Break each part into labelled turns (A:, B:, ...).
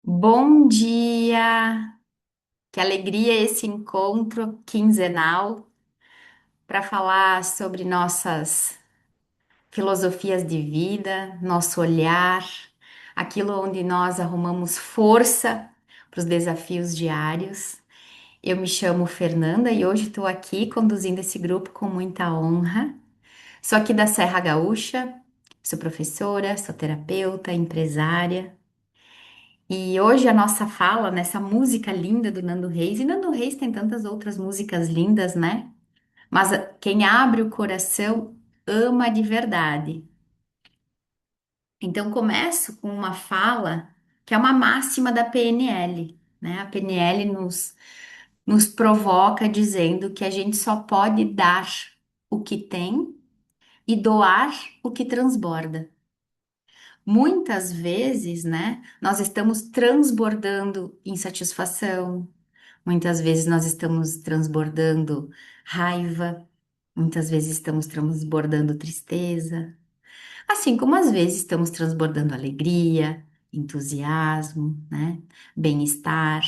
A: Bom dia! Que alegria esse encontro quinzenal para falar sobre nossas filosofias de vida, nosso olhar, aquilo onde nós arrumamos força para os desafios diários. Eu me chamo Fernanda e hoje estou aqui conduzindo esse grupo com muita honra. Sou aqui da Serra Gaúcha, sou professora, sou terapeuta, empresária. E hoje a nossa fala nessa música linda do Nando Reis, e Nando Reis tem tantas outras músicas lindas, né? Mas quem abre o coração ama de verdade. Então começo com uma fala que é uma máxima da PNL, né? A PNL nos provoca dizendo que a gente só pode dar o que tem e doar o que transborda. Muitas vezes, né, nós estamos transbordando insatisfação. Muitas vezes nós estamos transbordando raiva, muitas vezes estamos transbordando tristeza, assim como às vezes estamos transbordando alegria, entusiasmo, né? Bem-estar.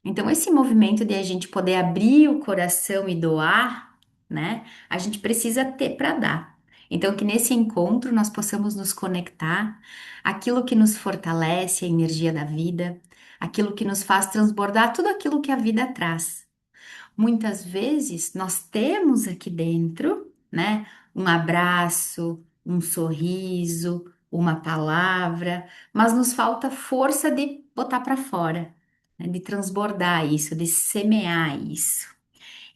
A: Então, esse movimento de a gente poder abrir o coração e doar, né? A gente precisa ter para dar. Então, que nesse encontro nós possamos nos conectar aquilo que nos fortalece, a energia da vida, aquilo que nos faz transbordar tudo aquilo que a vida traz. Muitas vezes nós temos aqui dentro, né, um abraço, um sorriso, uma palavra, mas nos falta força de botar para fora, né, de transbordar isso, de semear isso.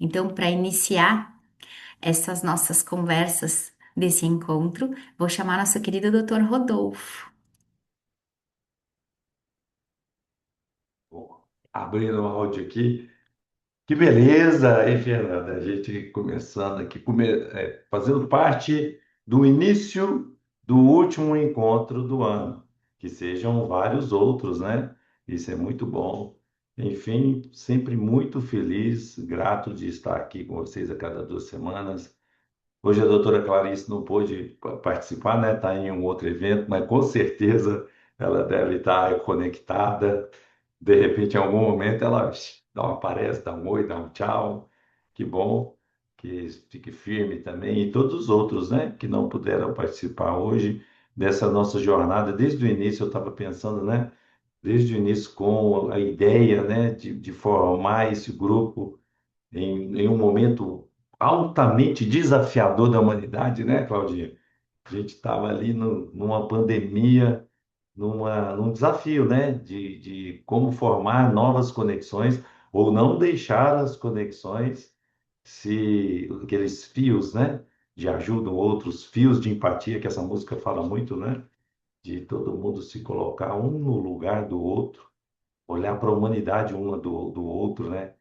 A: Então, para iniciar essas nossas conversas desse encontro, vou chamar nosso querido Dr. Rodolfo.
B: Bom, abrindo o áudio aqui. Que beleza, hein, Fernanda? A gente começando aqui, fazendo parte do início do último encontro do ano. Que sejam vários outros, né? Isso é muito bom. Enfim, sempre muito feliz, grato de estar aqui com vocês a cada 2 semanas. Hoje a doutora Clarice não pôde participar, né? Está em um outro evento, mas com certeza ela deve estar conectada. De repente, em algum momento, ela dá uma aparece, dá um oi, dá um tchau. Que bom que fique firme também. E todos os outros, né, que não puderam participar hoje dessa nossa jornada. Desde o início, eu estava pensando, né, desde o início, com a ideia, né, de formar esse grupo em um momento altamente desafiador da humanidade, né, Claudinha? A gente estava ali numa pandemia, num desafio, né, de como formar novas conexões ou não deixar as conexões se aqueles fios, né, de ajuda, outros fios de empatia que essa música fala muito, né, de todo mundo se colocar um no lugar do outro, olhar para a humanidade uma do outro, né,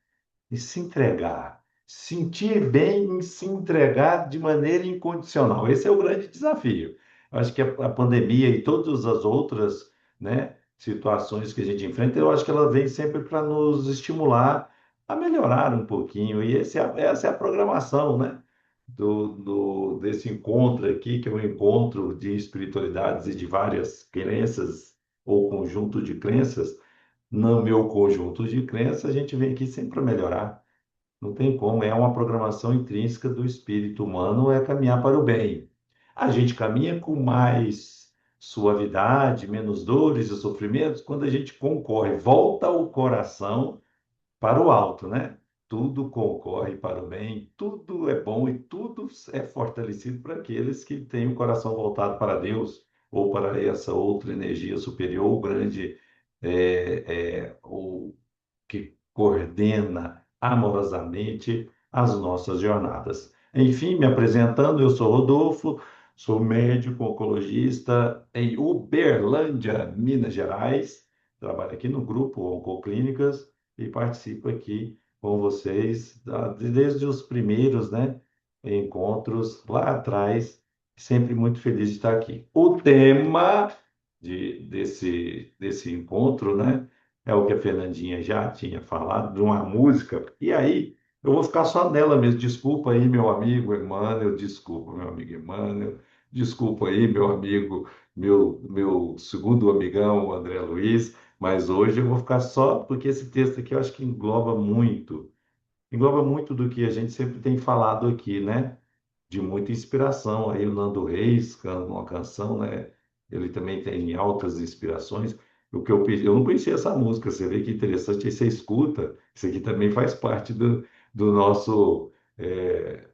B: e se entregar. Sentir bem e se entregar de maneira incondicional. Esse é o grande desafio. Eu acho que a pandemia e todas as outras, né, situações que a gente enfrenta, eu acho que ela vem sempre para nos estimular a melhorar um pouquinho. E essa é a programação, né, desse encontro aqui, que é um encontro de espiritualidades e de várias crenças ou conjunto de crenças. No meu conjunto de crenças, a gente vem aqui sempre para melhorar. Não tem como, é uma programação intrínseca do espírito humano, é caminhar para o bem. A gente caminha com mais suavidade, menos dores e sofrimentos quando a gente concorre, volta o coração para o alto, né? Tudo concorre para o bem, tudo é bom e tudo é fortalecido para aqueles que têm o coração voltado para Deus ou para essa outra energia superior, o grande, o que coordena amorosamente as nossas jornadas. Enfim, me apresentando, eu sou Rodolfo, sou médico oncologista em Uberlândia, Minas Gerais. Trabalho aqui no grupo Oncoclínicas e participo aqui com vocês desde os primeiros, né, encontros lá atrás. Sempre muito feliz de estar aqui. O tema desse encontro, né, é o que a Fernandinha já tinha falado, de uma música. E aí, eu vou ficar só nela mesmo. Desculpa aí, meu amigo Emmanuel, desculpa, meu amigo Emmanuel, Desculpa aí, meu amigo, meu segundo amigão, André Luiz, mas hoje eu vou ficar só porque esse texto aqui eu acho que engloba muito do que a gente sempre tem falado aqui, né? De muita inspiração. Aí o Nando Reis, uma canção, né? Ele também tem altas inspirações. Eu não conhecia essa música, você vê que interessante, aí você escuta, isso aqui também faz parte do nosso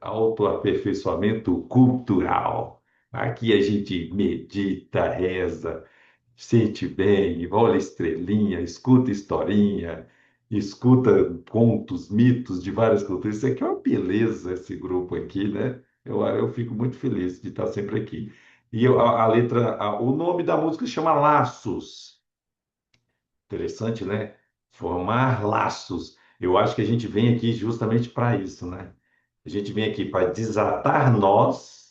B: autoaperfeiçoamento cultural. Aqui a gente medita, reza, sente bem, olha estrelinha, escuta historinha, escuta contos, mitos de várias culturas. Isso aqui é uma beleza, esse grupo aqui, né? Eu fico muito feliz de estar sempre aqui. E a letra, o nome da música chama Laços. Interessante, né? Formar laços. Eu acho que a gente vem aqui justamente para isso, né? A gente vem aqui para desatar nós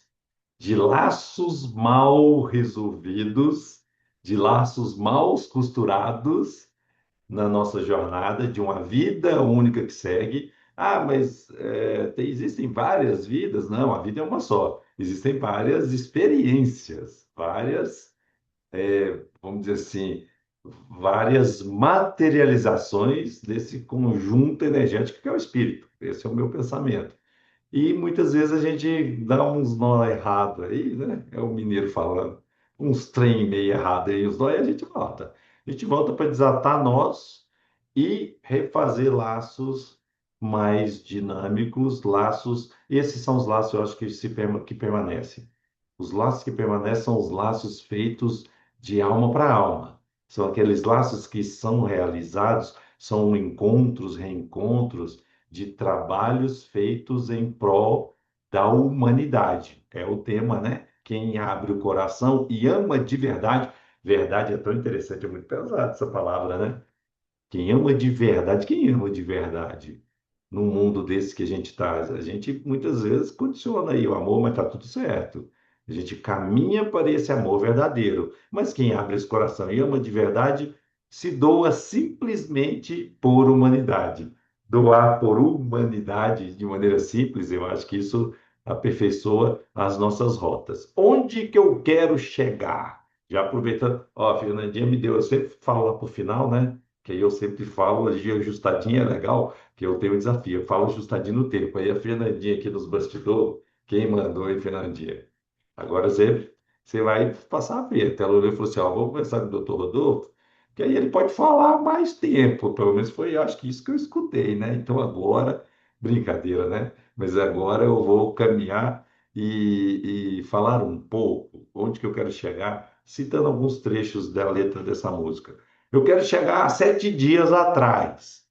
B: de laços mal resolvidos, de laços mal costurados na nossa jornada de uma vida única que segue. Ah, mas existem várias vidas? Não, a vida é uma só. Existem várias experiências, vamos dizer assim, várias materializações desse conjunto energético que é o espírito. Esse é o meu pensamento. E muitas vezes a gente dá uns nó errado aí, né? É o mineiro falando, uns trem meio errado aí, os nó, e a gente volta. A gente volta para desatar nós e refazer laços mais dinâmicos, laços. Esses são os laços, eu acho que, que permanecem. Os laços que permanecem são os laços feitos de alma para alma. São aqueles laços que são realizados, são encontros, reencontros de trabalhos feitos em prol da humanidade. É o tema, né? Quem abre o coração e ama de verdade. Verdade é tão interessante, é muito pesado essa palavra, né? Quem ama de verdade? Num mundo desse que a gente está, a gente muitas vezes condiciona aí o amor, mas está tudo certo. A gente caminha para esse amor verdadeiro. Mas quem abre esse coração e ama de verdade, se doa simplesmente por humanidade. Doar por humanidade de maneira simples, eu acho que isso aperfeiçoa as nossas rotas. Onde que eu quero chegar? Já aproveitando, ó, a Fernandinha me deu, eu sempre falo lá para o final, né? Que aí eu sempre falo, a ajustadinha é legal, que eu tenho um desafio, eu falo ajustadinho no tempo. Aí a Fernandinha aqui nos bastidores, quem mandou, hein, Fernandinha? Agora você vai passar a ver. Ela olhou e falou assim: ó, vou conversar com o doutor Rodolfo, que aí ele pode falar mais tempo. Pelo menos foi, acho que isso que eu escutei, né? Então agora, brincadeira, né? Mas agora eu vou caminhar e falar um pouco onde que eu quero chegar, citando alguns trechos da letra dessa música. Eu quero chegar a 7 dias atrás.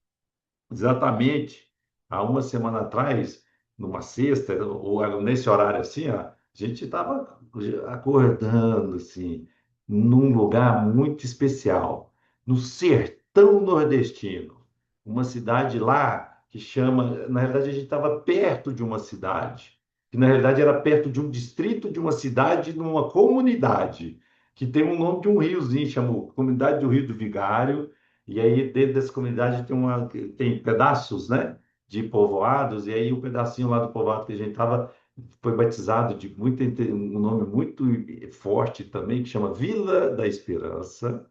B: Exatamente, há uma semana atrás, numa sexta, ou nesse horário assim, ó, a gente estava acordando assim, num lugar muito especial, no sertão nordestino, uma cidade lá que chama, na realidade a gente estava perto de uma cidade, que na realidade era perto de um distrito de uma cidade, numa comunidade, que tem o nome de um riozinho, chama Comunidade do Rio do Vigário, e aí, dentro dessa comunidade, tem pedaços, né, de povoados, e aí o pedacinho lá do povoado que a gente estava foi batizado de um nome muito forte também, que chama Vila da Esperança,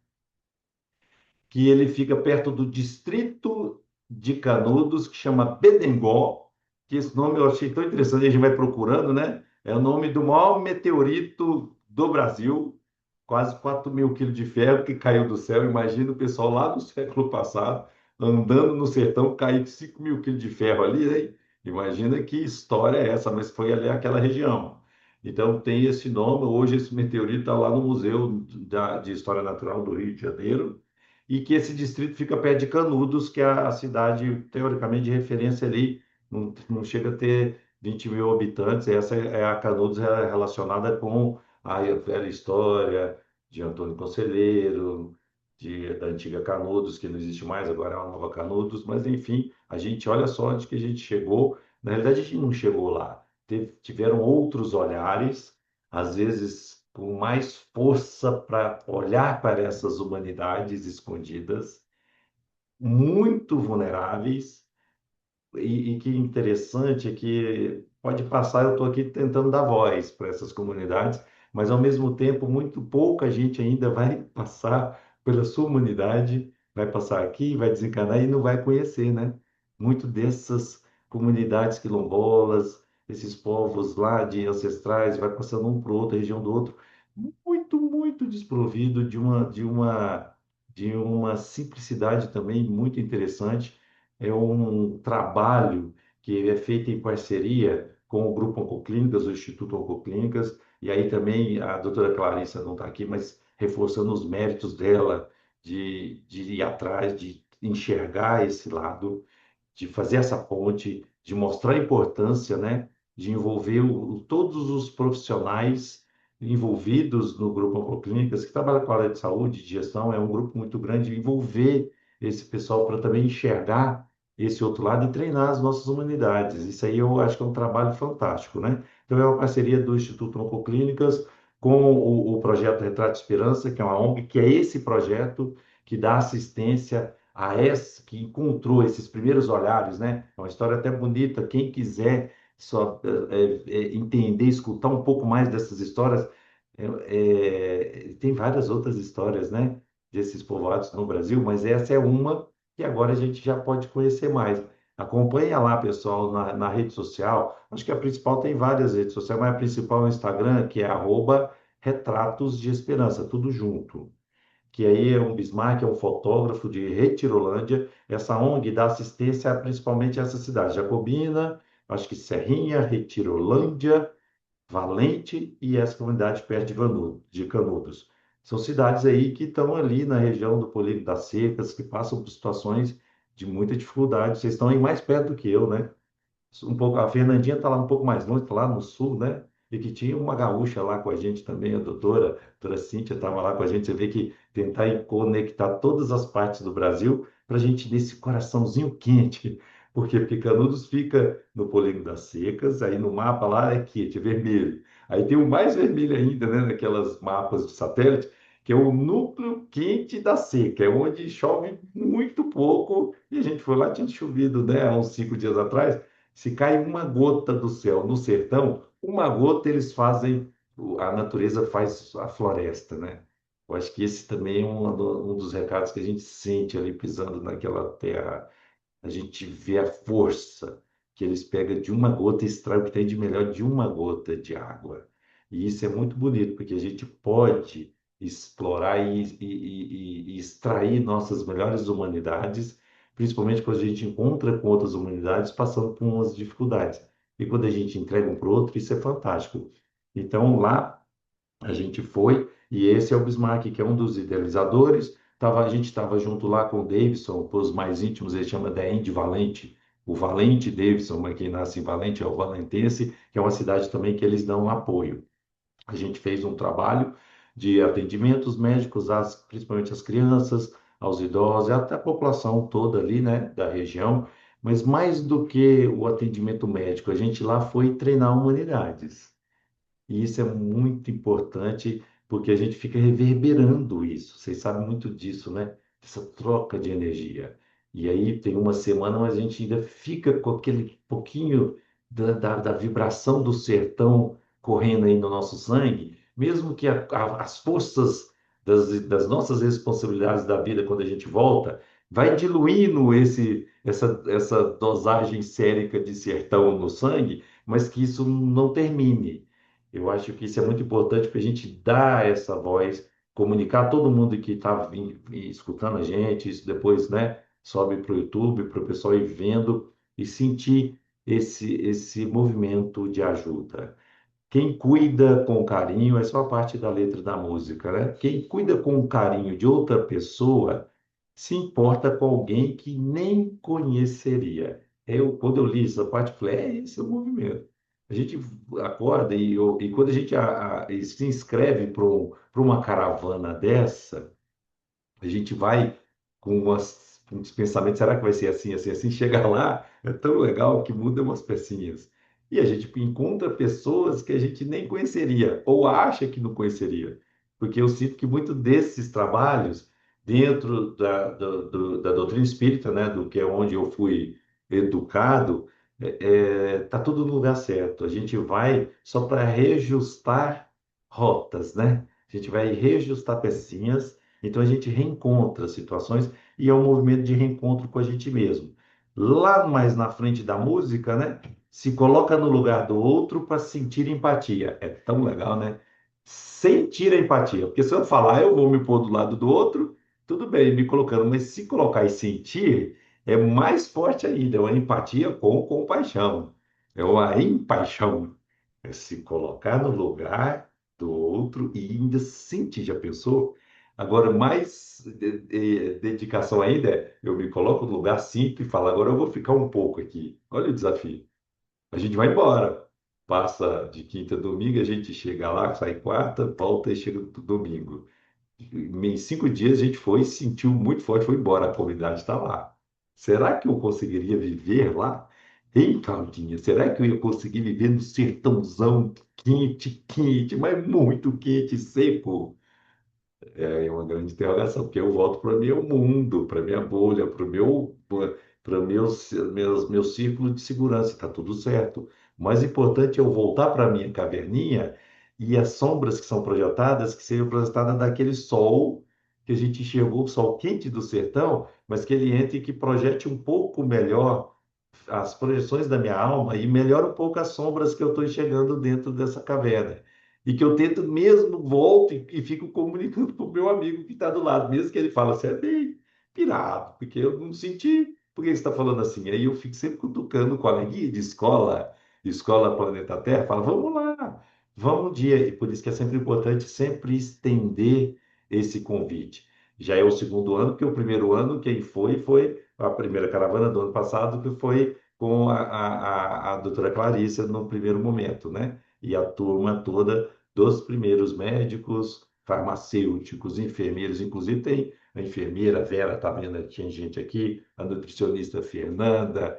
B: que ele fica perto do distrito de Canudos, que chama Bedengó, que esse nome eu achei tão interessante, a gente vai procurando, né? É o nome do maior meteorito do Brasil, quase 4.000 quilos de ferro que caiu do céu. Imagina o pessoal lá do século passado andando no sertão, cair 5.000 quilos de ferro ali, hein? Imagina que história é essa, mas foi ali aquela região. Então tem esse nome. Hoje esse meteorito está lá no Museu de História Natural do Rio de Janeiro e que esse distrito fica perto de Canudos, que é a cidade, teoricamente, de referência ali, não chega a ter 20 mil habitantes. Essa é a Canudos relacionada com a velha história de Antônio Conselheiro, da antiga Canudos, que não existe mais, agora é uma nova Canudos, mas enfim, a gente olha só onde que a gente chegou. Na realidade, a gente não chegou lá. Tiveram outros olhares, às vezes com mais força para olhar para essas humanidades escondidas, muito vulneráveis, e que interessante é que pode passar, eu estou aqui tentando dar voz para essas comunidades, mas ao mesmo tempo, muito pouca gente ainda vai passar pela sua humanidade, vai passar aqui, vai desencarnar e não vai conhecer, né? Muito dessas comunidades quilombolas, esses povos lá de ancestrais, vai passando um para o outro, região do outro, muito desprovido de uma simplicidade também muito interessante. É um trabalho que é feito em parceria com o Grupo Oncoclínicas, o Instituto Oncoclínicas, e aí também a doutora Clarissa não está aqui, mas reforçando os méritos dela de ir atrás, de enxergar esse lado, de fazer essa ponte, de mostrar a importância, né, de envolver todos os profissionais envolvidos no grupo Oncoclínicas, que trabalha com a área de saúde, de gestão, é um grupo muito grande, envolver esse pessoal para também enxergar esse outro lado e treinar as nossas humanidades. Isso aí eu acho que é um trabalho fantástico, né? Então é uma parceria do Instituto Oncoclínicas com o projeto Retrato de Esperança, que é uma ONG, que é esse projeto que dá assistência a essa que encontrou esses primeiros olhares, né? É uma história até bonita. Quem quiser só entender, escutar um pouco mais dessas histórias, tem várias outras histórias, né? Desses povoados no Brasil, mas essa é uma que agora a gente já pode conhecer mais. Acompanha lá, pessoal, na rede social. Acho que a principal tem várias redes sociais, mas a principal é o Instagram, que é @Retratos de Esperança, tudo junto, que aí é um Bismarck, é um fotógrafo de Retirolândia. Essa ONG dá assistência principalmente a essa cidade, Jacobina, acho que Serrinha, Retirolândia, Valente e essa comunidade perto de Canudos. São cidades aí que estão ali na região do Polígono das Secas, que passam por situações de muita dificuldade. Vocês estão aí mais perto do que eu, né? Um pouco, a Fernandinha está lá um pouco mais longe, está lá no sul, né? E que tinha uma gaúcha lá com a gente também, a doutora Cíntia estava lá com a gente. Você vê que tentar conectar todas as partes do Brasil para a gente nesse coraçãozinho quente. Por quê? Porque Canudos fica no Polígono das Secas, aí no mapa lá é quente, é vermelho. Aí tem o mais vermelho ainda, né? Naquelas mapas de satélite, que é o núcleo quente da seca, é onde chove muito pouco. E a gente foi lá, tinha chovido, né, há uns 5 dias atrás. Se cai uma gota do céu no sertão, uma gota eles fazem, a natureza faz a floresta, né? Eu acho que esse também é um dos recados que a gente sente ali pisando naquela terra. A gente vê a força que eles pegam de uma gota e extraem o que tem de melhor de uma gota de água. E isso é muito bonito, porque a gente pode explorar e extrair nossas melhores humanidades, principalmente quando a gente encontra com outras humanidades passando por umas dificuldades. E quando a gente entrega um para o outro, isso é fantástico. Então, lá a gente foi, e esse é o Bismarck, que é um dos idealizadores. A gente estava junto lá com o Davidson, para os mais íntimos, ele chama da Indy Valente, o Valente Davidson, mas quem nasce em Valente é o Valentense, que é uma cidade também que eles dão apoio. A gente fez um trabalho de atendimentos médicos, principalmente às crianças, aos idosos, e até a população toda ali, né, da região. Mas mais do que o atendimento médico, a gente lá foi treinar humanidades. E isso é muito importante porque a gente fica reverberando isso. Vocês sabem muito disso, né? Essa troca de energia. E aí tem uma semana, mas a gente ainda fica com aquele pouquinho da vibração do sertão correndo aí no nosso sangue, mesmo que as forças das nossas responsabilidades da vida, quando a gente volta, vai diluindo essa dosagem sérica de sertão no sangue, mas que isso não termine. Eu acho que isso é muito importante para a gente dar essa voz, comunicar todo mundo que está escutando a gente, isso depois, né, sobe para o YouTube, para o pessoal ir vendo e sentir esse movimento de ajuda. Quem cuida com carinho, essa é uma parte da letra da música, né? Quem cuida com carinho de outra pessoa se importa com alguém que nem conheceria. Quando eu li essa parte, eu falei, esse é o movimento. A gente acorda e quando a gente se inscreve para uma caravana dessa, a gente vai com uns pensamentos, será que vai ser assim, assim, assim? Chega lá, é tão legal que muda umas pecinhas. E a gente encontra pessoas que a gente nem conheceria, ou acha que não conheceria. Porque eu sinto que muito desses trabalhos, dentro da doutrina espírita, né, do que é onde eu fui educado, tá tudo no lugar certo. A gente vai só para reajustar rotas, né? A gente vai reajustar pecinhas, então a gente reencontra situações e é um movimento de reencontro com a gente mesmo. Lá mais na frente da música, né? Se coloca no lugar do outro para sentir empatia. É tão legal, né? Sentir a empatia. Porque se eu falar, eu vou me pôr do lado do outro, tudo bem, me colocando, mas se colocar e sentir, é mais forte ainda. É uma empatia com compaixão. É uma empaixão. É se colocar no lugar do outro e ainda sentir. Já pensou? Agora, mais dedicação ainda é eu me coloco no lugar, sinto e falo, agora eu vou ficar um pouco aqui. Olha o desafio. A gente vai embora. Passa de quinta a domingo, a gente chega lá, sai quarta, volta e chega no domingo. Em 5 dias a gente foi, sentiu muito forte, foi embora. A comunidade está lá. Será que eu conseguiria viver lá? Em Caldinha, será que eu ia conseguir viver no sertãozão quente, quente, mas muito quente, seco? É uma grande interrogação, porque eu volto para o meu mundo, para a minha bolha, para meu círculo de segurança, está tudo certo. O mais importante é eu voltar para a minha caverninha e as sombras que são projetadas, que sejam projetadas daquele sol que a gente enxergou, o sol quente do sertão, mas que ele entre e que projete um pouco melhor as projeções da minha alma e melhora um pouco as sombras que eu estou enxergando dentro dessa caverna. E que eu tento mesmo, volto e fico comunicando com o meu amigo que está do lado, mesmo que ele fala assim, é bem pirado, porque eu não senti, por que você está falando assim? Aí eu fico sempre cutucando o coleguinha de escola, escola Planeta Terra, fala, vamos lá, vamos um dia. E por isso que é sempre importante sempre estender esse convite. Já é o segundo ano, porque o primeiro ano, quem foi a primeira caravana do ano passado, que foi com a doutora Clarissa no primeiro momento, né? E a turma toda dos primeiros médicos, farmacêuticos, enfermeiros, inclusive tem a enfermeira Vera, tá vendo? Tinha gente aqui, a nutricionista Fernanda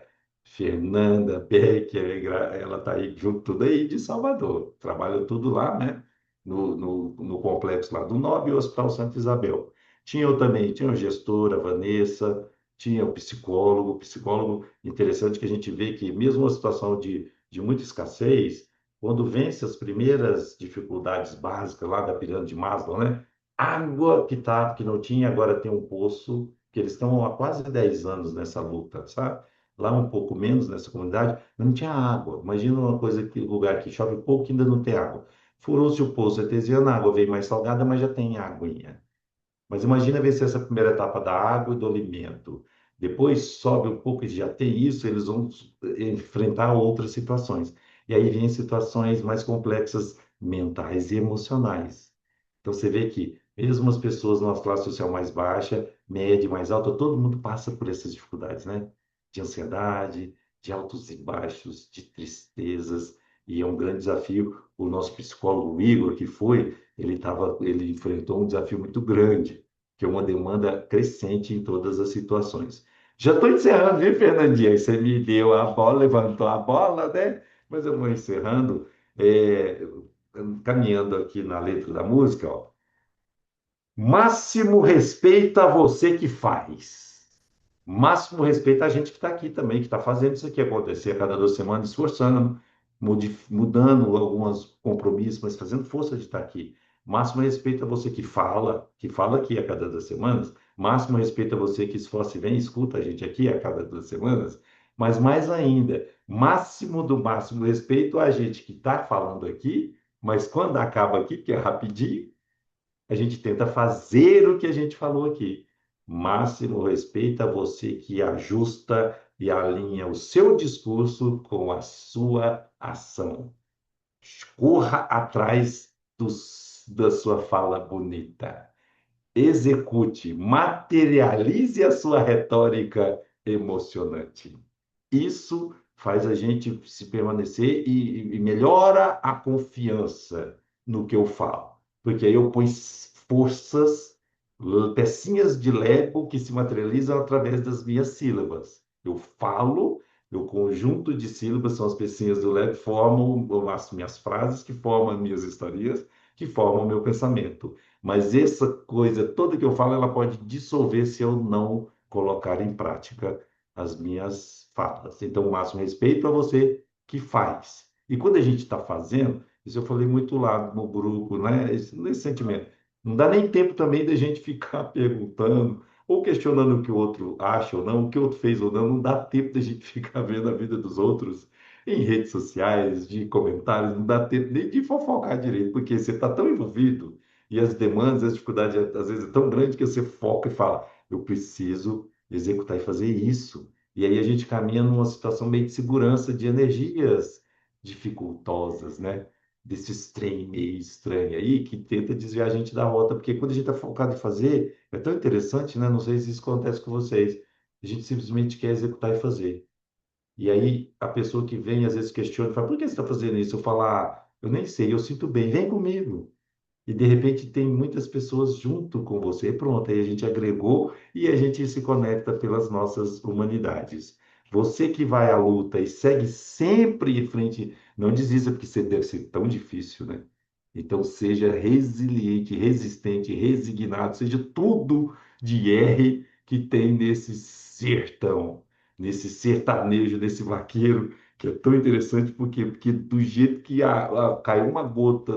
B: Becker, ela está aí junto, tudo aí de Salvador, trabalha tudo lá, né? No complexo lá do NOB e o Hospital Santa Isabel. Tinha eu também, tinha a gestora, Vanessa, tinha o psicólogo interessante que a gente vê que mesmo uma situação de muita escassez, quando vence as primeiras dificuldades básicas lá da pirâmide de Maslow, né? Água que não tinha, agora tem um poço, que eles estão há quase 10 anos nessa luta, sabe? Lá um pouco menos nessa comunidade, mas não tinha água. Imagina uma coisa que lugar que chove pouco e ainda não tem água. Furou-se o poço artesiano, a água veio mais salgada, mas já tem aguinha. Mas imagina vencer essa primeira etapa da água e do alimento. Depois sobe um pouco e já tem isso, eles vão enfrentar outras situações. E aí vem situações mais complexas mentais e emocionais. Então você vê que mesmo as pessoas numa classe social mais baixa, média, mais alta, todo mundo passa por essas dificuldades, né? De ansiedade, de altos e baixos, de tristezas, e é um grande desafio. O nosso psicólogo o Igor, que foi, ele enfrentou um desafio muito grande, que é uma demanda crescente em todas as situações. Já estou encerrando, viu, Fernandinha? Você me deu a bola, levantou a bola, né? Mas eu vou encerrando, é, caminhando aqui na letra da música, ó. Máximo respeito a você que faz. Máximo respeito a gente que está aqui também, que está fazendo isso aqui acontecer a cada 2 semanas, esforçando, mudando alguns compromissos, mas fazendo força de estar aqui. Máximo respeito a você que fala aqui a cada 2 semanas. Máximo respeito a você que esforça e vem e escuta a gente aqui a cada 2 semanas. Mas mais ainda, máximo do máximo respeito a gente que está falando aqui, mas quando acaba aqui, que é rapidinho, a gente tenta fazer o que a gente falou aqui. Máximo respeito a você que ajusta e alinha o seu discurso com a sua ação. Corra atrás da sua fala bonita. Execute, materialize a sua retórica emocionante. Isso faz a gente se permanecer e melhora a confiança no que eu falo. Porque aí eu ponho forças, pecinhas de Lego que se materializam através das minhas sílabas. Eu falo, o conjunto de sílabas são as pecinhas do Lego que formam as minhas frases, que formam as minhas historias, que formam o meu pensamento. Mas essa coisa toda que eu falo, ela pode dissolver se eu não colocar em prática as minhas falas. Então, o máximo respeito a você que faz. E quando a gente está fazendo, Isso eu falei muito lá no grupo, né? Nesse sentimento. Não dá nem tempo também da gente ficar perguntando ou questionando o que o outro acha ou não, o que o outro fez ou não. Não dá tempo da gente ficar vendo a vida dos outros em redes sociais, de comentários, não dá tempo nem de fofocar direito, porque você está tão envolvido e as demandas, as dificuldades, às vezes, é tão grande que você foca e fala, eu preciso executar e fazer isso. E aí a gente caminha numa situação meio de segurança de energias dificultosas, né? Desses trem meio estranho aí que tenta desviar a gente da rota, porque quando a gente está focado em fazer, é tão interessante, né? Não sei se isso acontece com vocês. A gente simplesmente quer executar e fazer. E aí a pessoa que vem às vezes questiona, fala, por que você está fazendo isso? Eu falo, ah, eu nem sei, eu sinto bem, vem comigo. E de repente tem muitas pessoas junto com você. Pronto, aí a gente agregou e a gente se conecta pelas nossas humanidades. Você que vai à luta e segue sempre em frente, não desista, porque você deve ser tão difícil, né? Então seja resiliente, resistente, resignado, seja tudo de R que tem nesse sertão, nesse sertanejo, nesse vaqueiro, que é tão interessante, porque do jeito que caiu uma gota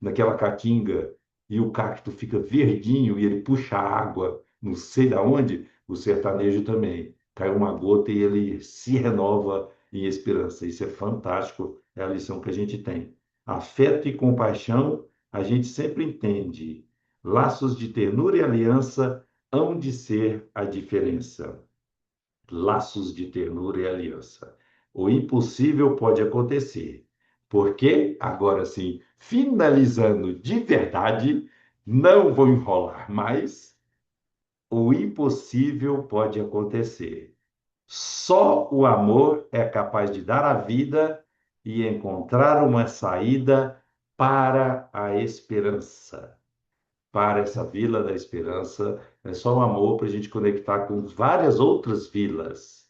B: naquela caatinga e o cacto fica verdinho e ele puxa a água, não sei da onde, o sertanejo também. Cai uma gota e ele se renova em esperança. Isso é fantástico, é a lição que a gente tem. Afeto e compaixão, a gente sempre entende. Laços de ternura e aliança hão de ser a diferença. Laços de ternura e aliança. O impossível pode acontecer. Porque, agora sim, finalizando de verdade, não vou enrolar mais, o impossível pode acontecer. Só o amor é capaz de dar a vida e encontrar uma saída para a esperança. Para essa Vila da Esperança, é só o amor para a gente conectar com várias outras vilas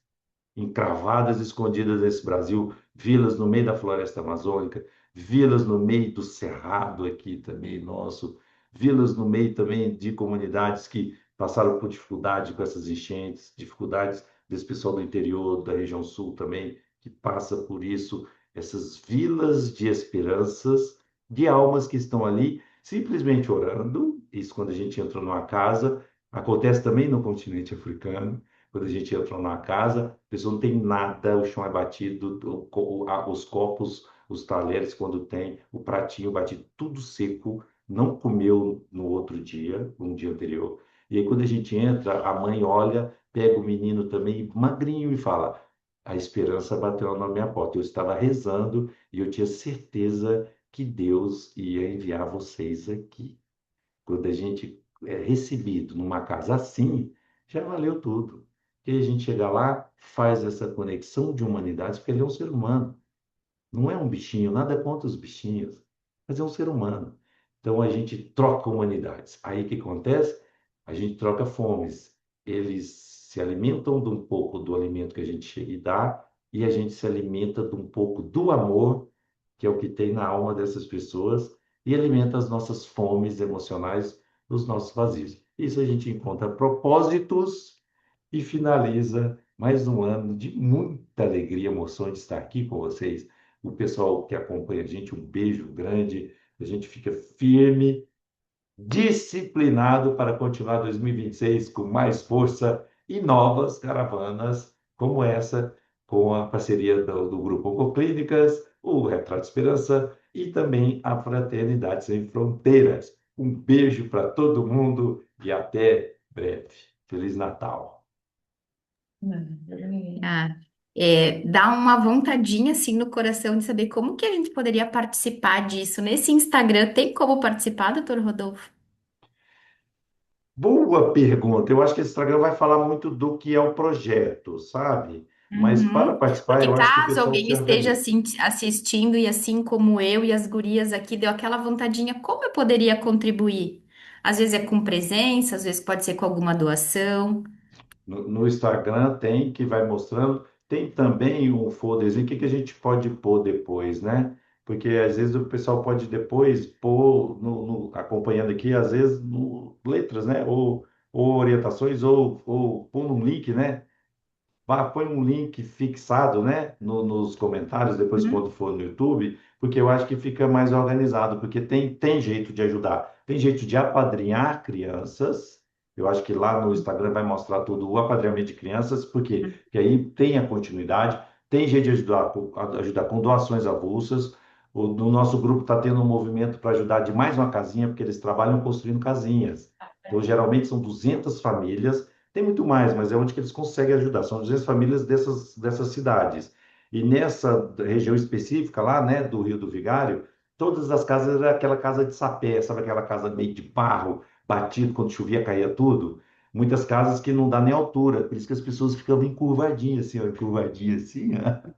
B: encravadas, escondidas nesse Brasil, vilas no meio da floresta amazônica, vilas no meio do cerrado aqui também nosso, vilas no meio também de comunidades que passaram por dificuldade com essas enchentes, dificuldades desse pessoal do interior, da região sul também, que passa por isso, essas vilas de esperanças, de almas que estão ali simplesmente orando. Isso quando a gente entra numa casa, acontece também no continente africano, quando a gente entra numa casa, a pessoa não tem nada, o chão é batido, os copos, os talheres, quando tem, o pratinho batido, tudo seco, não comeu no outro dia, no dia anterior. E aí, quando a gente entra, a mãe olha, pega o menino também, magrinho, e fala: A esperança bateu na minha porta. Eu estava rezando e eu tinha certeza que Deus ia enviar vocês aqui. Quando a gente é recebido numa casa assim, já valeu tudo. E a gente chega lá, faz essa conexão de humanidade, porque ele é um ser humano. Não é um bichinho, nada contra os bichinhos, mas é um ser humano. Então a gente troca humanidades. Aí o que acontece? A gente troca fomes. Eles se alimentam de um pouco do alimento que a gente chega e dá, e a gente se alimenta de um pouco do amor, que é o que tem na alma dessas pessoas, e alimenta as nossas fomes emocionais, os nossos vazios. Isso a gente encontra propósitos e finaliza mais um ano de muita alegria, emoção de estar aqui com vocês. O pessoal que acompanha a gente, um beijo grande. A gente fica firme, disciplinado para continuar 2026 com mais força e novas caravanas como essa, com a parceria do Grupo Oncoclínicas, o Retrato de Esperança e também a Fraternidade Sem Fronteiras. Um beijo para todo mundo e até breve. Feliz Natal.
A: Ah, dá uma vontadinha assim no coração de saber como que a gente poderia participar disso. Nesse Instagram tem como participar, doutor Rodolfo?
B: Boa pergunta. Eu acho que esse Instagram vai falar muito do que é o projeto, sabe? Mas para
A: Uhum.
B: participar,
A: Porque
B: eu acho que o
A: caso
B: pessoal
A: alguém
B: se
A: esteja
B: organiza.
A: assim, assistindo e assim como eu e as gurias aqui, deu aquela vontadinha, como eu poderia contribuir? Às vezes é com presença, às vezes pode ser com alguma doação.
B: No Instagram tem que vai mostrando. Tem também um folderzinho, o que que a gente pode pôr depois, né? Porque às vezes o pessoal pode depois pôr, acompanhando aqui, às vezes letras, né? Ou orientações, ou pôr num link, né? põe um link fixado, né, nos comentários, depois quando
A: Uhum.
B: for no YouTube, porque eu acho que fica mais organizado, porque tem jeito de ajudar. Tem jeito de apadrinhar crianças. Eu acho que lá no Instagram vai mostrar tudo o apadrinhamento de crianças, porque aí tem a continuidade. Tem jeito de ajudar, ajudar com doações avulsas. No nosso grupo está tendo um movimento para ajudar de mais uma casinha, porque eles trabalham construindo casinhas. Então, geralmente são 200 famílias, tem muito mais, mas é onde que eles conseguem ajudar. São 200 famílias dessas cidades. E nessa região específica lá, né, do Rio do Vigário, todas as casas eram aquela casa de sapé, sabe aquela casa meio de barro, batido, quando chovia caía tudo? Muitas casas que não dá nem altura, por isso que as pessoas ficavam encurvadinhas assim, ó, encurvadinhas assim, ó,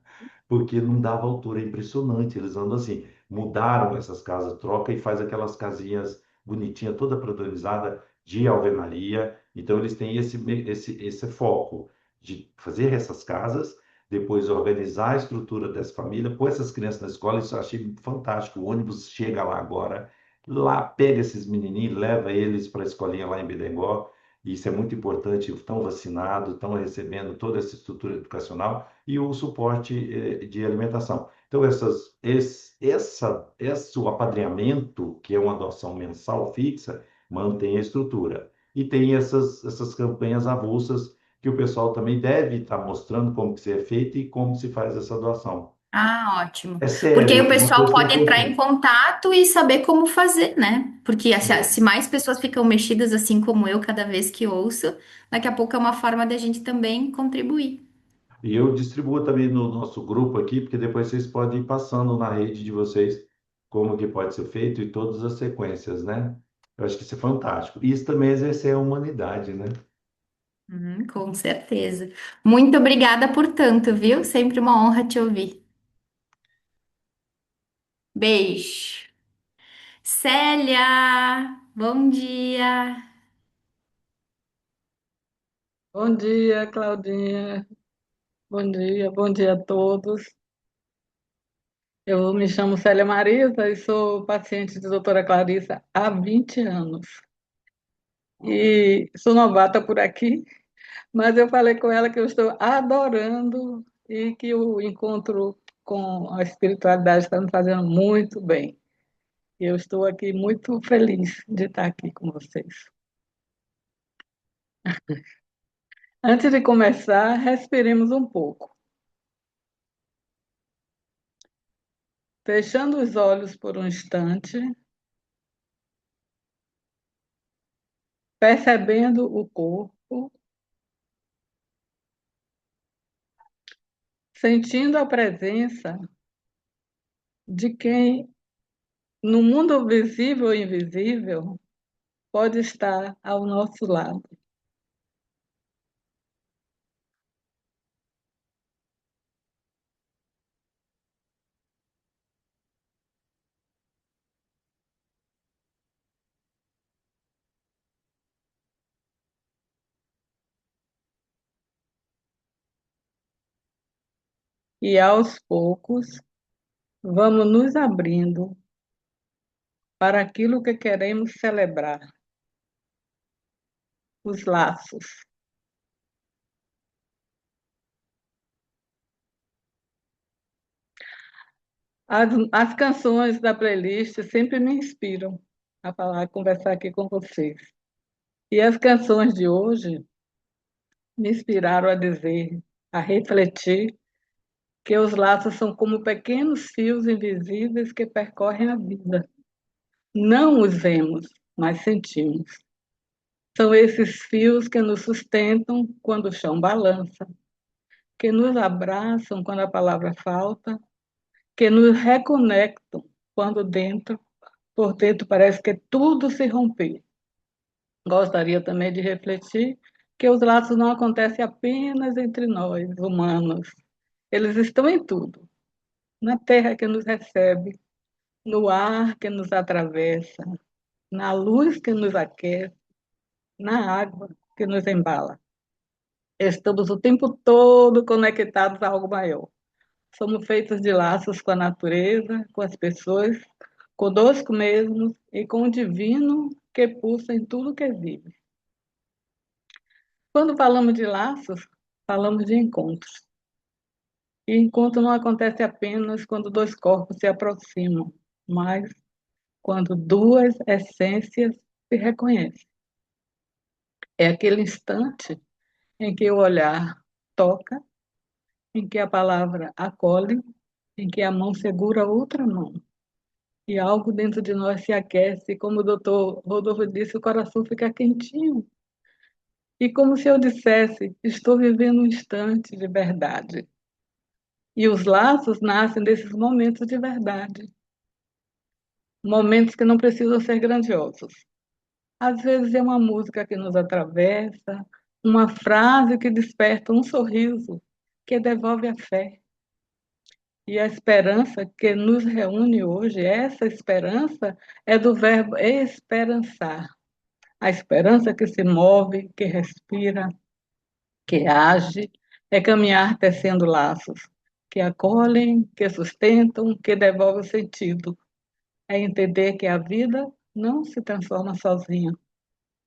B: porque não dava altura, é impressionante. Eles andam assim, mudaram essas casas, troca e faz aquelas casinhas bonitinhas, toda padronizada de alvenaria. Então eles têm esse foco de fazer essas casas, depois organizar a estrutura dessa família, pôr essas crianças na escola. Isso eu achei fantástico. O ônibus chega lá agora, lá pega esses menininhos, leva eles para a escolinha lá em Bidengó. E isso é muito importante, estão vacinados, estão recebendo toda essa estrutura educacional e o suporte de alimentação. Então, esse apadrinhamento, que é uma adoção mensal fixa, mantém a estrutura. E tem essas campanhas avulsas que o pessoal também deve estar mostrando como que se é feito e como se faz essa doação.
A: Ah, ótimo.
B: É
A: Porque aí o
B: sério, uma
A: pessoal
B: coisa que é
A: pode entrar em
B: importante.
A: contato e saber como fazer, né? Porque se
B: É.
A: mais pessoas ficam mexidas assim como eu cada vez que ouço, daqui a pouco é uma forma da gente também contribuir.
B: E eu distribuo também no nosso grupo aqui, porque depois vocês podem ir passando na rede de vocês como que pode ser feito e todas as sequências, né? Eu acho que isso é fantástico. Isso também é exercer a humanidade, né?
A: Com certeza. Muito obrigada por tanto, viu? Sempre uma honra te ouvir. Beijo. Célia, bom dia.
C: Bom dia, Claudinha. Bom dia a todos. Eu me chamo Célia Marisa e sou paciente de doutora Clarissa há 20 anos. E sou novata por aqui, mas eu falei com ela que eu estou adorando e que o encontro com a espiritualidade está me fazendo muito bem. E eu estou aqui muito feliz de estar aqui com vocês. Antes de começar, respiremos um pouco. Fechando os olhos por um instante, percebendo o corpo, sentindo a presença de quem, no mundo visível e invisível, pode estar ao nosso lado. E aos poucos, vamos nos abrindo para aquilo que queremos celebrar, os laços. As canções da playlist sempre me inspiram a falar, a conversar aqui com vocês. E as canções de hoje me inspiraram a dizer, a refletir que os laços são como pequenos fios invisíveis que percorrem a vida. Não os vemos, mas sentimos. São esses fios que nos sustentam quando o chão balança, que nos abraçam quando a palavra falta, que nos reconectam quando por dentro parece que tudo se rompeu. Gostaria também de refletir que os laços não acontecem apenas entre nós, humanos. Eles estão em tudo, na terra que nos recebe, no ar que nos atravessa, na luz que nos aquece, na água que nos embala. Estamos o tempo todo conectados a algo maior. Somos feitos de laços com a natureza, com as pessoas, conosco mesmos e com o divino que pulsa em tudo que vive. Quando falamos de laços, falamos de encontros. E encontro não acontece apenas quando dois corpos se aproximam, mas quando duas essências se reconhecem. É aquele instante em que o olhar toca, em que a palavra acolhe, em que a mão segura outra mão. E algo dentro de nós se aquece, como o doutor Rodolfo disse, o coração fica quentinho. E como se eu dissesse, estou vivendo um instante de verdade. E os laços nascem desses momentos de verdade. Momentos que não precisam ser grandiosos. Às vezes é uma música que nos atravessa, uma frase que desperta um sorriso, que devolve a fé. E a esperança que nos reúne hoje, essa esperança é do verbo esperançar. A esperança que se move, que respira, que age, é caminhar tecendo laços, que acolhem, que sustentam, que devolvem sentido. É entender que a vida não se transforma sozinha,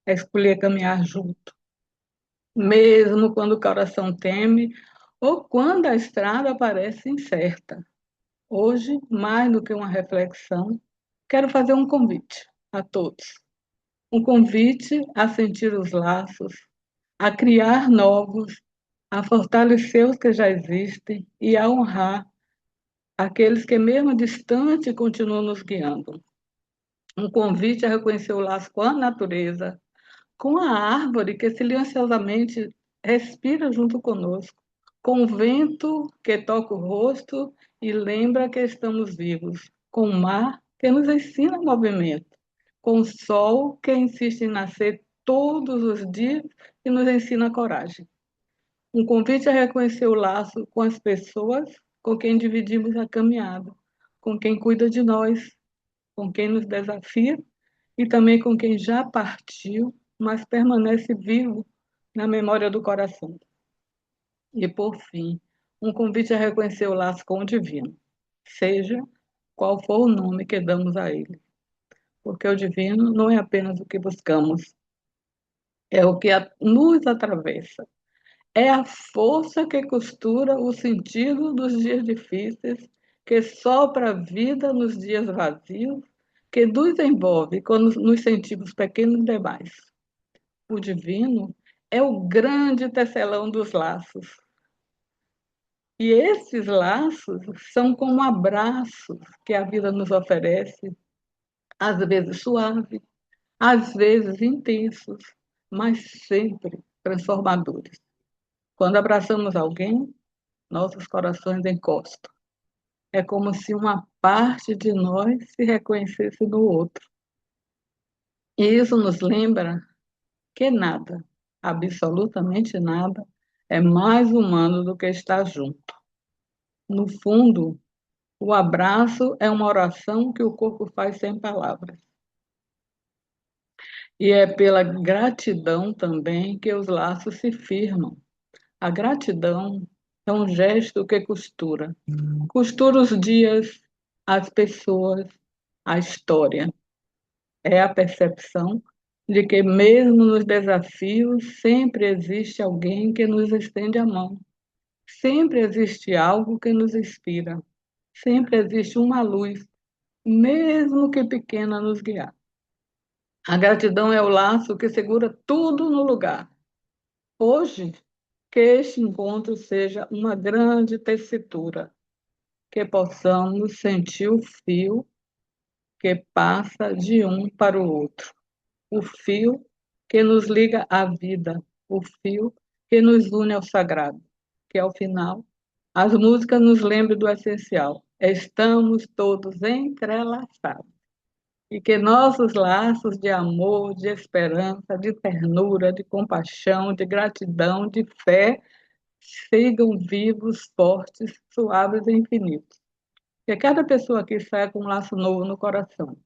C: é escolher caminhar junto, mesmo quando o coração teme ou quando a estrada parece incerta. Hoje, mais do que uma reflexão, quero fazer um convite a todos. Um convite a sentir os laços, a criar novos, a fortalecer os que já existem e a honrar aqueles que, mesmo distante, continuam nos guiando. Um convite a reconhecer o laço com a natureza, com a árvore que silenciosamente respira junto conosco, com o vento que toca o rosto e lembra que estamos vivos, com o mar que nos ensina movimento, com o sol que insiste em nascer todos os dias e nos ensina coragem. Um convite a reconhecer o laço com as pessoas com quem dividimos a caminhada, com quem cuida de nós, com quem nos desafia e também com quem já partiu, mas permanece vivo na memória do coração. E, por fim, um convite a reconhecer o laço com o divino, seja qual for o nome que damos a ele. Porque o divino não é apenas o que buscamos, é o que nos atravessa. É a força que costura o sentido dos dias difíceis, que sopra a vida nos dias vazios, que nos envolve quando nos sentimos pequenos demais. O divino é o grande tecelão dos laços. E esses laços são como abraços que a vida nos oferece, às vezes suaves, às vezes intensos, mas sempre transformadores. Quando abraçamos alguém, nossos corações encostam. É como se uma parte de nós se reconhecesse no outro. E isso nos lembra que nada, absolutamente nada, é mais humano do que estar junto. No fundo, o abraço é uma oração que o corpo faz sem palavras. E é pela gratidão também que os laços se firmam. A gratidão é um gesto que costura. Costura os dias, as pessoas, a história. É a percepção de que, mesmo nos desafios, sempre existe alguém que nos estende a mão. Sempre existe algo que nos inspira. Sempre existe uma luz, mesmo que pequena, a nos guiar. A gratidão é o laço que segura tudo no lugar. Hoje, que este encontro seja uma grande tessitura, que possamos sentir o fio que passa de um para o outro, o fio que nos liga à vida, o fio que nos une ao sagrado, que ao final as músicas nos lembram do essencial. Estamos todos entrelaçados. E que nossos laços de amor, de esperança, de ternura, de compaixão, de gratidão, de fé, sigam vivos, fortes, suaves e infinitos. Que cada pessoa aqui saia com um laço novo no coração.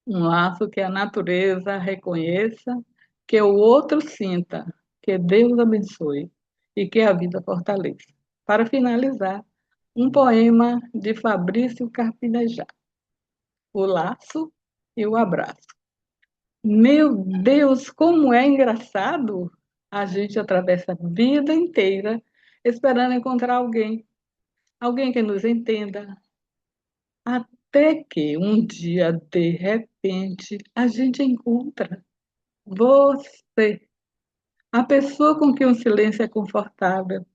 C: Um laço que a natureza reconheça, que o outro sinta, que Deus abençoe e que a vida fortaleça. Para finalizar, um poema de Fabrício Carpinejar, O Laço e o Abraço. Meu Deus, como é engraçado! a gente atravessa a vida inteira esperando encontrar alguém, alguém que nos entenda, até que um dia, de repente, a gente encontra você, a pessoa com quem o silêncio é confortável,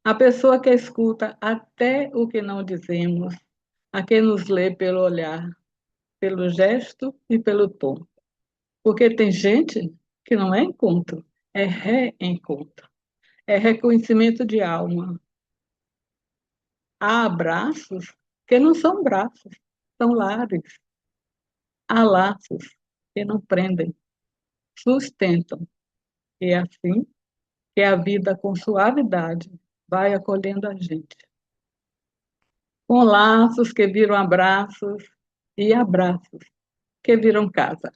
C: a pessoa que escuta até o que não dizemos, a quem nos lê pelo olhar, pelo gesto e pelo tom. Porque tem gente que não é encontro, é reencontro, é reconhecimento de alma. Há abraços que não são braços, são lares. Há laços que não prendem, sustentam. E é assim que a vida, com suavidade, vai acolhendo a gente. Com laços que viram abraços e abraços que viram casa.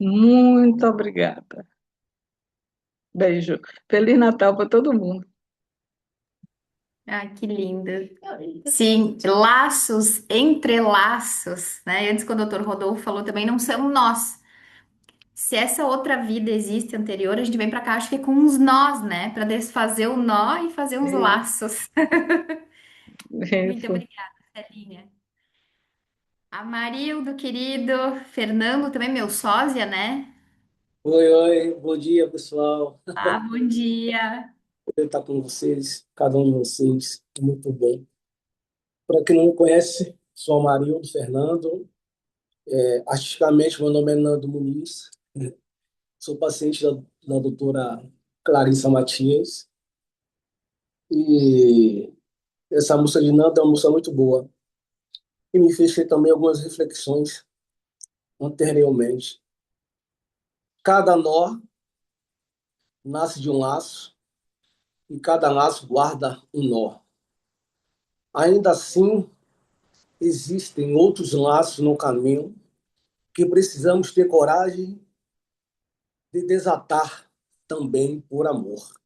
C: Muito obrigada. Beijo. Feliz Natal para todo mundo.
A: Ai, que lindo. Sim, laços, entrelaços, né? Antes, quando o doutor Rodolfo falou também, não são nós. Se essa outra vida existe anterior, a gente vem pra cá, acho que com uns nós, né? Pra desfazer o nó e fazer uns laços. Muito
C: Isso.
A: obrigada, Celinha. Amarildo, querido, Fernando, também meu sósia, né?
D: Oi, oi, bom dia, pessoal.
A: Ah, bom dia.
D: Eu estar com vocês, cada um de vocês, muito bem. Para quem não me conhece, sou Amarildo Fernando. Artisticamente, meu nome é Nando Muniz. Sou paciente da doutora Clarissa Matias. E essa música de Nando é uma música muito boa. E me fez ter também algumas reflexões anteriormente. Cada nó nasce de um laço e cada laço guarda um nó. Ainda assim, existem outros laços no caminho que precisamos ter coragem de desatar também por amor.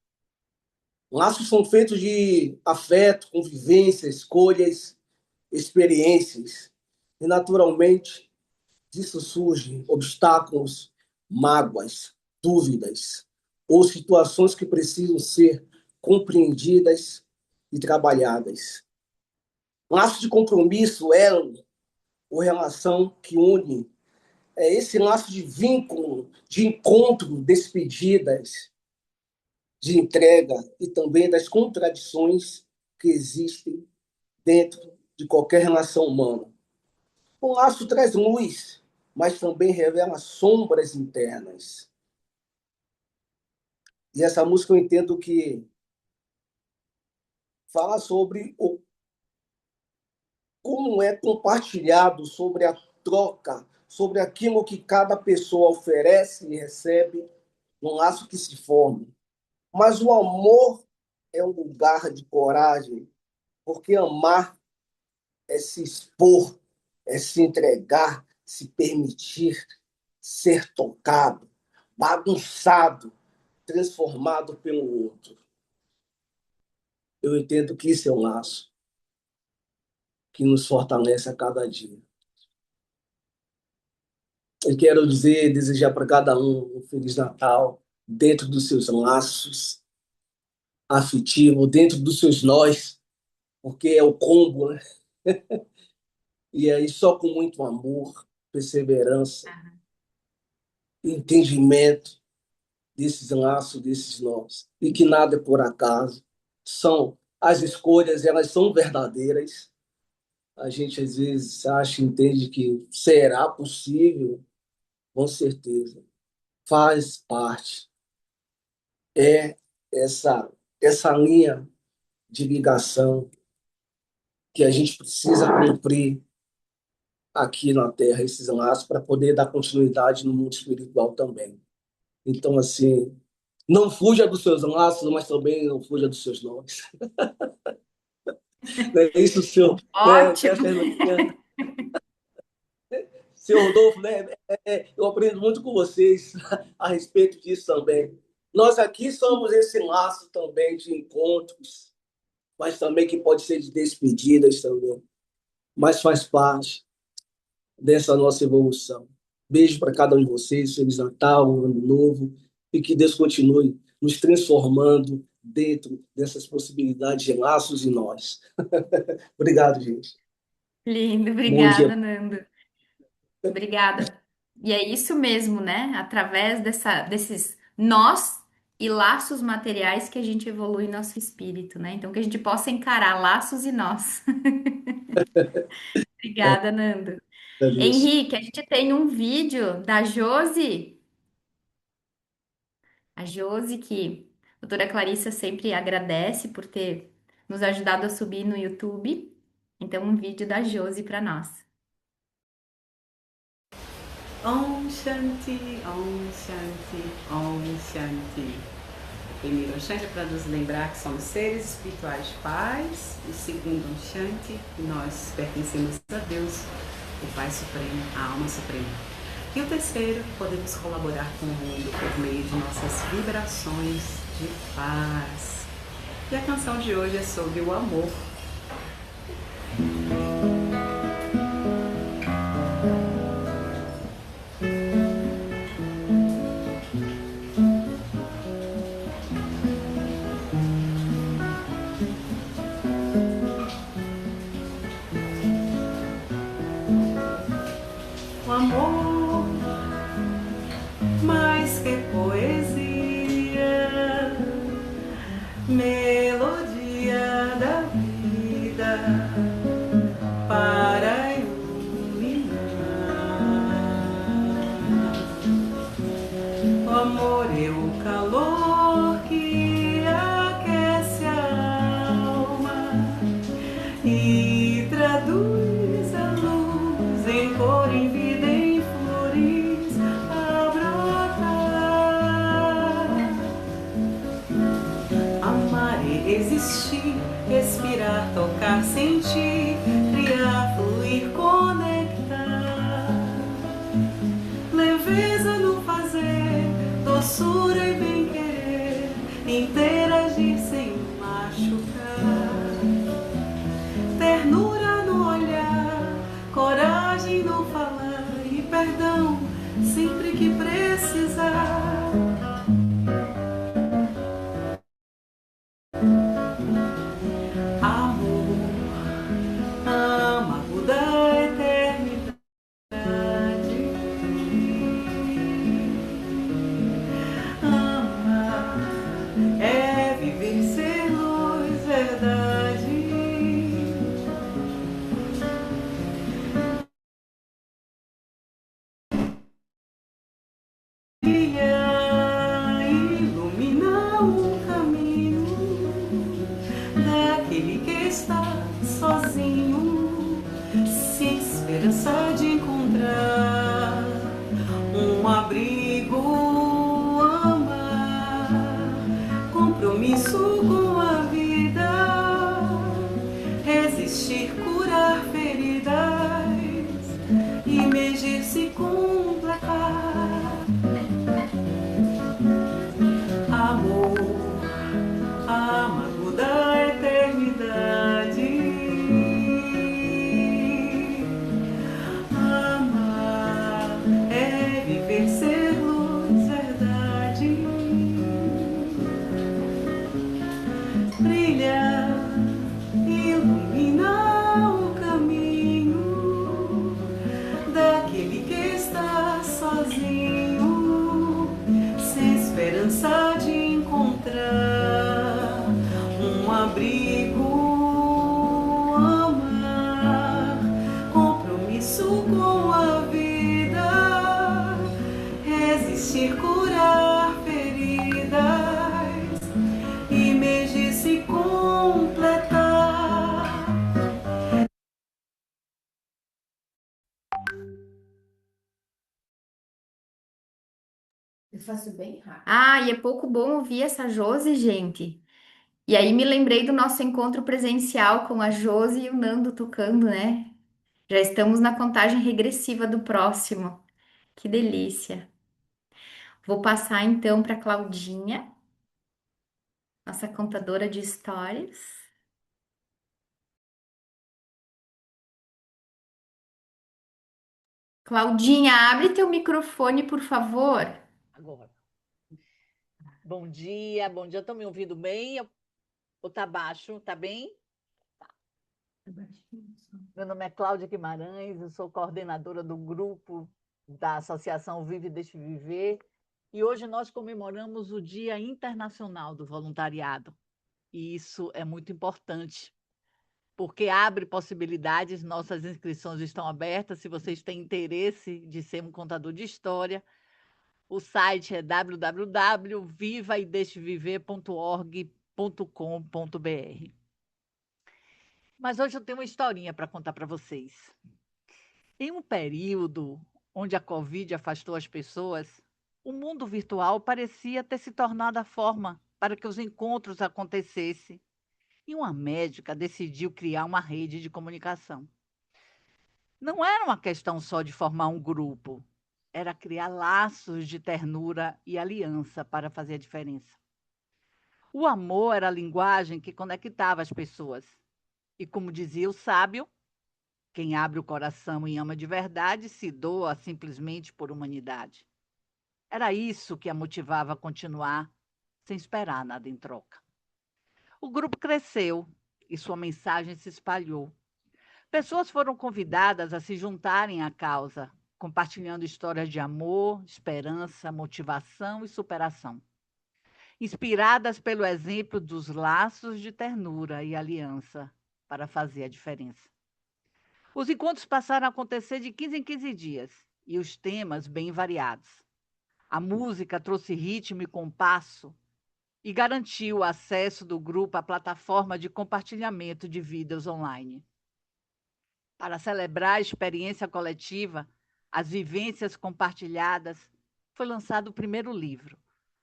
D: Laços são feitos de afeto, convivência, escolhas, experiências. E, naturalmente, disso surgem obstáculos, mágoas, dúvidas ou situações que precisam ser compreendidas e trabalhadas. Laço de compromisso, elo ou relação que une esse laço de vínculo, de encontro, despedidas, de entrega e também das contradições que existem dentro de qualquer relação humana. O laço traz luz, mas também revela sombras internas. E essa música eu entendo que fala sobre como é compartilhado, sobre a troca, sobre aquilo que cada pessoa oferece e recebe no laço que se forma. Mas o amor é um lugar de coragem, porque amar é se expor, é se entregar, se permitir ser tocado, bagunçado, transformado pelo outro. Eu entendo que isso é um laço que nos fortalece a cada dia. Eu quero desejar para cada um Feliz Natal, dentro dos seus laços afetivos, dentro dos seus nós, porque é o combo, né? E aí só com muito amor, perseverança, entendimento desses laços, desses nós. E que nada é por acaso. São as escolhas, elas são verdadeiras. A gente às vezes acha, entende que será possível, com certeza. Faz parte. É essa essa linha de ligação que a gente precisa cumprir aqui na Terra, esses laços, para poder dar continuidade no mundo espiritual também. Então, assim, não fuja dos seus laços, mas também não fuja dos seus nomes. Não é isso, né,
A: Ótimo.
D: Fernandinha? Seu Rodolfo, né? Eu aprendo muito com vocês a respeito disso também. Nós aqui somos esse laço também de encontros, mas também que pode ser de despedidas também. Mas faz parte dessa nossa evolução. Beijo para cada um de vocês, Feliz Natal, um ano novo, e que Deus continue nos transformando dentro dessas possibilidades de laços em nós. Obrigado, gente.
A: Lindo,
D: Bom dia.
A: obrigada, Nando. Obrigada. E é isso mesmo, né? Através desses nós e laços materiais que a gente evolui nosso espírito, né? Então, que a gente possa encarar laços e nós. Obrigada, Nando.
D: Agradeço.
A: Henrique, a gente tem um vídeo da Josi, a Josi, que a doutora Clarissa sempre agradece por ter nos ajudado a subir no YouTube. Então, um vídeo da Josi para nós.
E: Om Shanti, Om Shanti, Om Shanti. O primeiro Om Shanti é para nos lembrar que somos seres espirituais de paz. O segundo Om Shanti, que nós pertencemos a Deus, o Pai Supremo, a Alma Suprema. E o terceiro, podemos colaborar com o mundo por meio de nossas vibrações de paz. E a canção de hoje é sobre o amor. O amor, mais que poesia, melodia da vida para iluminar. O amor é o calor que aquece a alma e traduz a luz em cor, em vida, em flores a brotar. Amar é existir, respirar, tocar, sentir, criar, fluir, conectar. Leveza no fazer, doçura e bem-querer, interagir sem machucar. Ternura no olhar, coragem no falar e perdão sempre que precisar. Amor, âmago da eternidade. Amar é viver, ser luz, verdade. Brilhar, iluminar o caminho daquele que está sozinho, sem esperança de encontrar um abrigo, amar, compromisso com a vida, resistir, curar feridas, imergir-se, completar. Amor, amargo da eternidade. Amar é viver, ser luz, verdade. Brilhar, iluminar o caminho daquele que está sozinho, sem esperança de encontrar um abrigo, amar, compromisso com a vida, resistir, curar feridas, imergir-se, completar.
A: Eu faço bem rápido. Ah, e é pouco bom ouvir essa Josi, gente. E aí me lembrei do nosso encontro presencial com a Josi e o Nando tocando, né? Já estamos na contagem regressiva do próximo. Que delícia. Vou passar então para Claudinha, nossa contadora de histórias. Claudinha, abre teu microfone, por favor.
F: Agora. Bom dia, estão me ouvindo bem? Ou tá baixo? Tá bem? Meu nome é Cláudia Guimarães, eu sou coordenadora do grupo da Associação Vive e Deixe Viver, e hoje nós comemoramos o Dia Internacional do Voluntariado. E isso é muito importante, porque abre possibilidades, nossas inscrições estão abertas, se vocês têm interesse de ser um contador de história, o site é www.vivaedescheviver.org.com.br. Mas hoje eu tenho uma historinha para contar para vocês. Em um período onde a Covid afastou as pessoas, o mundo virtual parecia ter se tornado a forma para que os encontros acontecessem. E uma médica decidiu criar uma rede de comunicação. Não era uma questão só de formar um grupo, era criar laços de ternura e aliança para fazer a diferença. O amor era a linguagem que conectava as pessoas. E como dizia o sábio, quem abre o coração e ama de verdade se doa simplesmente por humanidade. Era isso que a motivava a continuar, sem esperar nada em troca. O grupo cresceu e sua mensagem se espalhou. Pessoas foram convidadas a se juntarem à causa, compartilhando histórias de amor, esperança, motivação e superação. Inspiradas pelo exemplo dos laços de ternura e aliança para fazer a diferença. Os encontros passaram a acontecer de 15 em 15 dias e os temas bem variados. A música trouxe ritmo e compasso e garantiu o acesso do grupo à plataforma de compartilhamento de vídeos online. Para celebrar a experiência coletiva, as vivências compartilhadas, foi lançado o primeiro livro,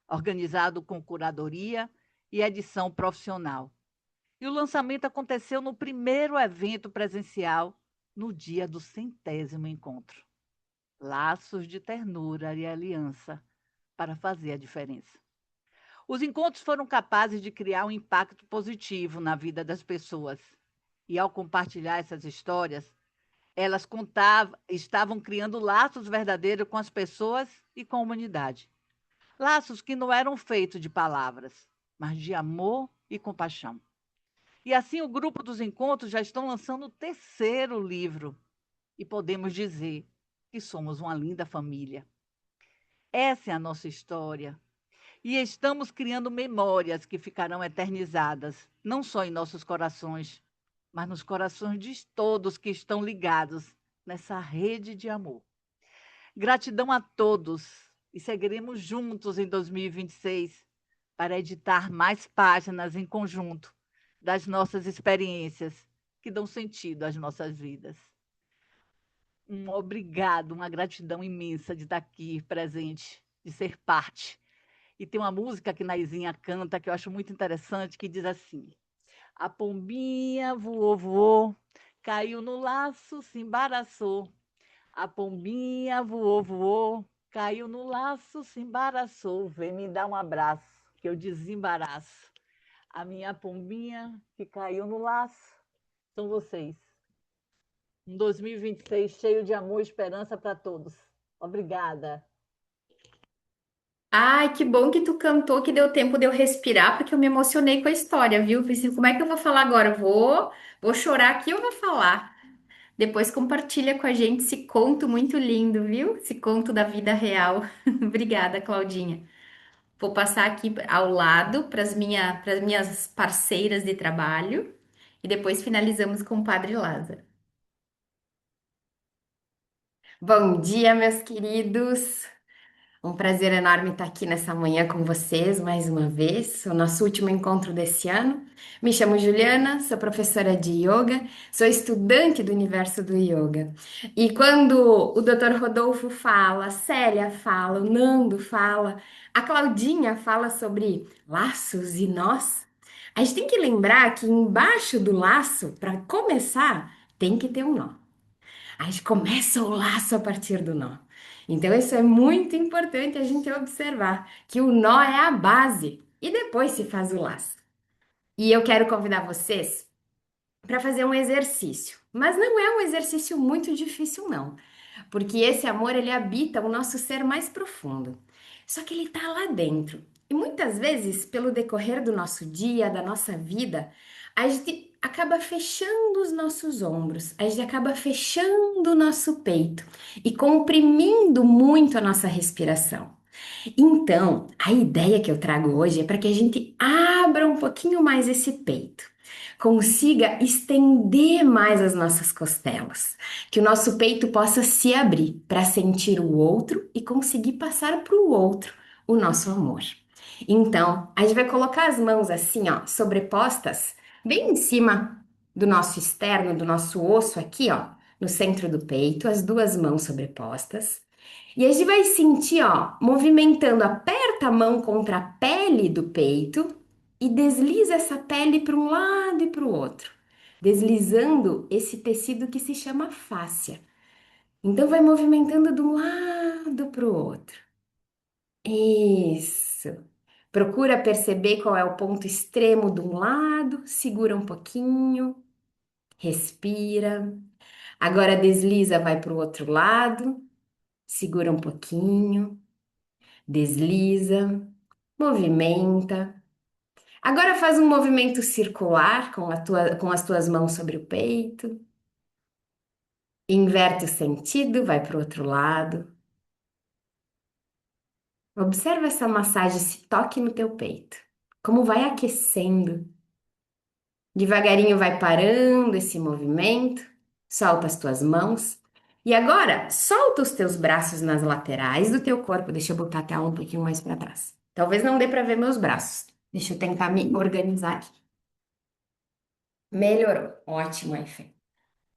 F: organizado com curadoria e edição profissional. E o lançamento aconteceu no primeiro evento presencial, no dia do 100º encontro. Laços de ternura e aliança para fazer a diferença. Os encontros foram capazes de criar um impacto positivo na vida das pessoas. E ao compartilhar essas histórias, elas estavam criando laços verdadeiros com as pessoas e com a humanidade. Laços que não eram feitos de palavras, mas de amor e compaixão. E assim o grupo dos encontros já estão lançando o 3º livro. E podemos dizer que somos uma linda família. Essa é a nossa história. E estamos criando memórias que ficarão eternizadas, não só em nossos corações, mas nos corações de todos que estão ligados nessa rede de amor. Gratidão a todos e seguiremos juntos em 2026 para editar mais páginas em conjunto das nossas experiências que dão sentido às nossas vidas. Um obrigado, uma gratidão imensa de estar aqui presente, de ser parte. E tem uma música que Naizinha canta que eu acho muito interessante, que diz assim: a pombinha voou, voou, caiu no laço, se embaraçou. A pombinha voou, voou, caiu no laço, se embaraçou. Vem me dar um abraço, que eu desembaraço. A minha pombinha que caiu no laço são vocês. Um 2026 cheio de amor e esperança para todos. Obrigada.
A: Ai, que bom que tu cantou, que deu tempo de eu respirar, porque eu me emocionei com a história, viu? Pensei, como é que eu vou falar agora? Vou chorar aqui ou vou falar? Depois compartilha com a gente esse conto muito lindo, viu? Esse conto da vida real. Obrigada, Claudinha. Vou passar aqui ao lado para minhas parceiras de trabalho e depois finalizamos com o Padre Lázaro. Bom dia, meus queridos. Um prazer enorme estar aqui nessa manhã com vocês mais uma vez, o nosso último encontro desse ano. Me chamo Juliana, sou professora de yoga, sou estudante do universo do yoga. E quando o Dr. Rodolfo fala, a Célia fala, o Nando fala, a Claudinha fala sobre laços e nós, a gente tem que lembrar que embaixo do laço, para começar, tem que ter um nó. A gente começa o laço a partir do nó. Então, isso é muito importante a gente observar, que o nó é a base e depois se faz o laço. E eu quero convidar vocês para fazer um exercício, mas não é um exercício muito difícil, não, porque esse amor ele habita o nosso ser mais profundo. Só que ele está lá dentro. E muitas vezes, pelo decorrer do nosso dia, da nossa vida, a gente acaba fechando os nossos ombros, a gente acaba fechando o nosso peito e comprimindo muito a nossa respiração. Então, a ideia que eu trago hoje é para que a gente abra um pouquinho mais esse peito, consiga estender mais as nossas costelas, que o nosso peito possa se abrir para sentir o outro e conseguir passar para o outro o nosso amor. Então, a gente vai colocar as mãos assim, ó, sobrepostas, bem em cima do nosso externo, do nosso osso aqui, ó, no centro do peito, as duas mãos sobrepostas. E a gente vai sentir, ó, movimentando, aperta a mão contra a pele do peito e desliza essa pele para um lado e para o outro, deslizando esse tecido que se chama fáscia. Então vai movimentando de um lado para o outro. Isso. Procura perceber qual é o ponto extremo de um lado, segura um pouquinho, respira. Agora desliza, vai para o outro lado, segura um pouquinho, desliza, movimenta. Agora faz um movimento circular com as tuas mãos sobre o peito. Inverte o sentido, vai para o outro lado. Observa essa massagem, esse toque no teu peito. Como vai aquecendo. Devagarinho vai parando esse movimento. Solta as tuas mãos. E agora, solta os teus braços nas laterais do teu corpo. Deixa eu botar até um pouquinho mais para trás. Talvez não dê para ver meus braços. Deixa eu tentar me organizar aqui. Melhorou. Ótimo, Efê.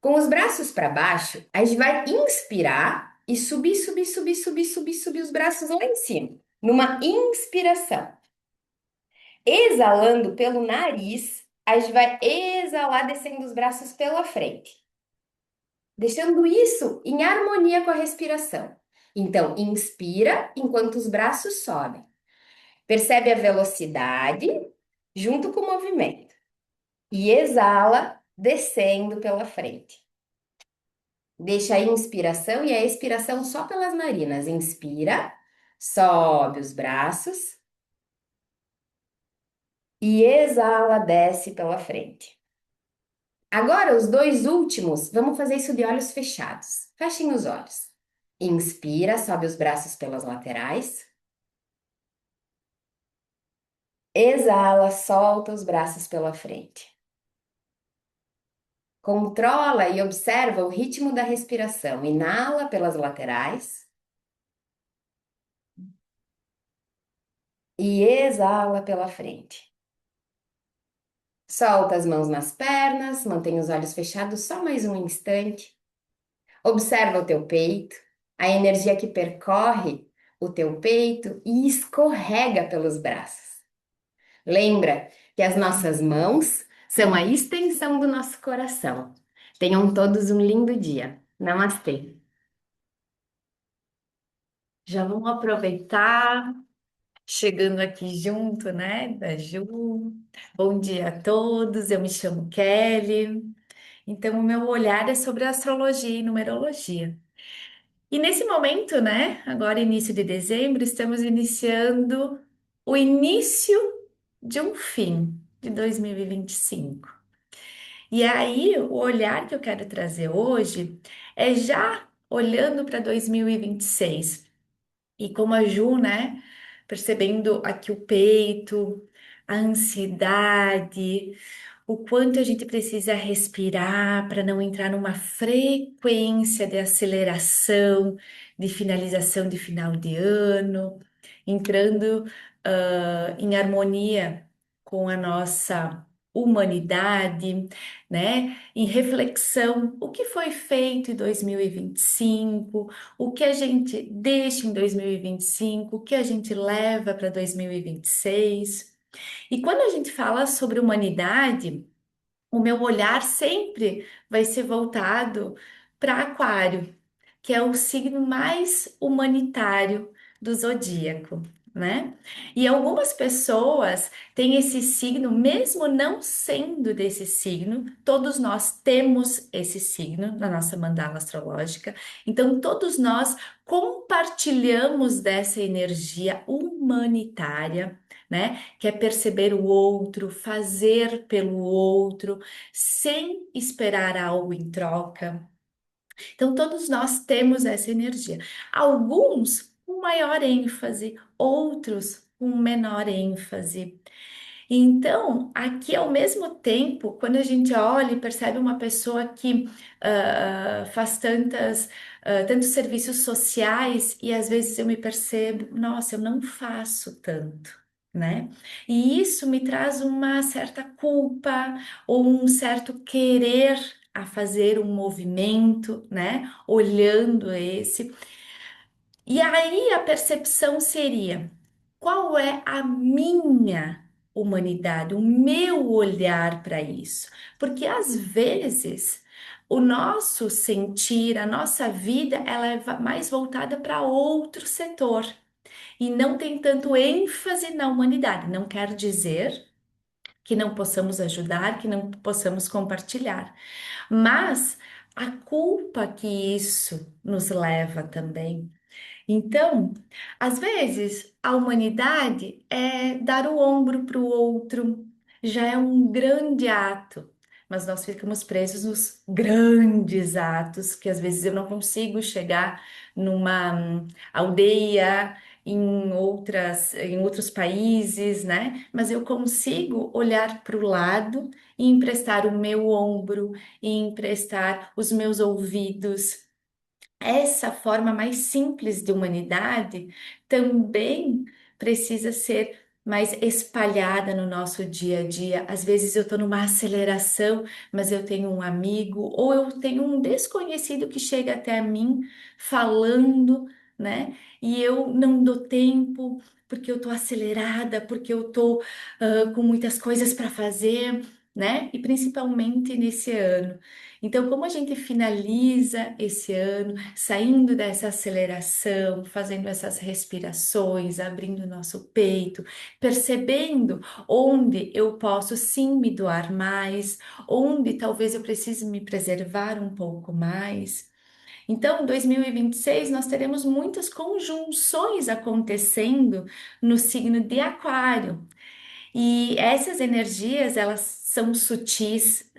A: Com os braços para baixo, a gente vai inspirar e subir, subir, subir, subir, subir, subir os braços lá em cima. Numa inspiração. Exalando pelo nariz, a gente vai exalar descendo os braços pela frente. Deixando isso em harmonia com a respiração. Então, inspira enquanto os braços sobem. Percebe a velocidade junto com o movimento. E exala descendo pela frente. Deixa a inspiração e a expiração só pelas narinas. Inspira, sobe os braços e exala, desce pela frente. Agora, os dois últimos, vamos fazer isso de olhos fechados. Fechem os olhos. Inspira, sobe os braços pelas laterais. Exala, solta os braços pela frente. Controla e observa o ritmo da respiração. Inala pelas laterais. E exala pela frente. Solta as mãos nas pernas, mantém os olhos fechados só mais um instante. Observa o teu peito, a energia que percorre o teu peito e escorrega pelos braços. Lembra que as nossas mãos são a extensão do nosso coração. Tenham todos um lindo dia. Namastê. Já vamos aproveitar, chegando aqui junto, né, da Ju. Bom dia a todos, eu me chamo Kelly. Então, o meu olhar é sobre astrologia e numerologia. E nesse momento, né, agora início de dezembro, estamos iniciando o início de um fim de 2025. E aí, o olhar que eu quero trazer hoje é já olhando para 2026. E como a Ju, né, percebendo aqui o peito, a ansiedade, o quanto a gente precisa respirar para não entrar numa frequência de aceleração, de finalização de final de ano, entrando em harmonia com a nossa humanidade, né? Em reflexão, o que foi feito em 2025, o que a gente deixa em 2025, o que a gente leva para 2026. E quando a gente fala sobre humanidade, o meu olhar sempre vai ser voltado para Aquário, que é o signo mais humanitário do zodíaco. né? E algumas pessoas têm esse signo, mesmo não sendo desse signo, todos nós temos esse signo na nossa mandala astrológica. Então, todos nós compartilhamos dessa energia humanitária, né? Que é perceber o outro, fazer pelo outro, sem esperar algo em troca. Então, todos nós temos essa energia. Alguns com maior ênfase, outros com menor ênfase. Então, aqui ao mesmo tempo, quando a gente olha e percebe uma pessoa que faz tantos serviços sociais e às vezes eu me percebo, nossa, eu não faço tanto, né? E isso me traz uma certa culpa ou um certo querer a fazer um movimento, né? Olhando esse. E aí a percepção seria: qual é a minha humanidade, o meu olhar para isso? Porque às vezes o nosso sentir, a nossa vida, ela é mais voltada para outro setor e não tem tanto ênfase na humanidade. Não quer dizer que não possamos ajudar, que não possamos compartilhar, mas a culpa que isso nos leva também. Então, às vezes, a humanidade é dar o ombro para o outro, já é um grande ato, mas nós ficamos presos nos grandes atos, que às vezes eu não consigo chegar numa aldeia, em outros países, né? Mas eu consigo olhar para o lado e emprestar o meu ombro, e emprestar os meus ouvidos. Essa forma mais simples de humanidade também precisa ser mais espalhada no nosso dia a dia. Às vezes eu estou numa aceleração, mas eu tenho um amigo ou eu tenho um desconhecido que chega até mim falando, né? E eu não dou tempo porque eu estou acelerada, porque eu estou com muitas coisas para fazer, né? E principalmente nesse ano. Então, como a gente finaliza esse ano saindo dessa aceleração, fazendo essas respirações, abrindo o nosso peito, percebendo onde eu posso sim me doar mais, onde talvez eu precise me preservar um pouco mais. Então, em 2026, nós teremos muitas conjunções acontecendo no signo de Aquário. E essas energias, elas são sutis,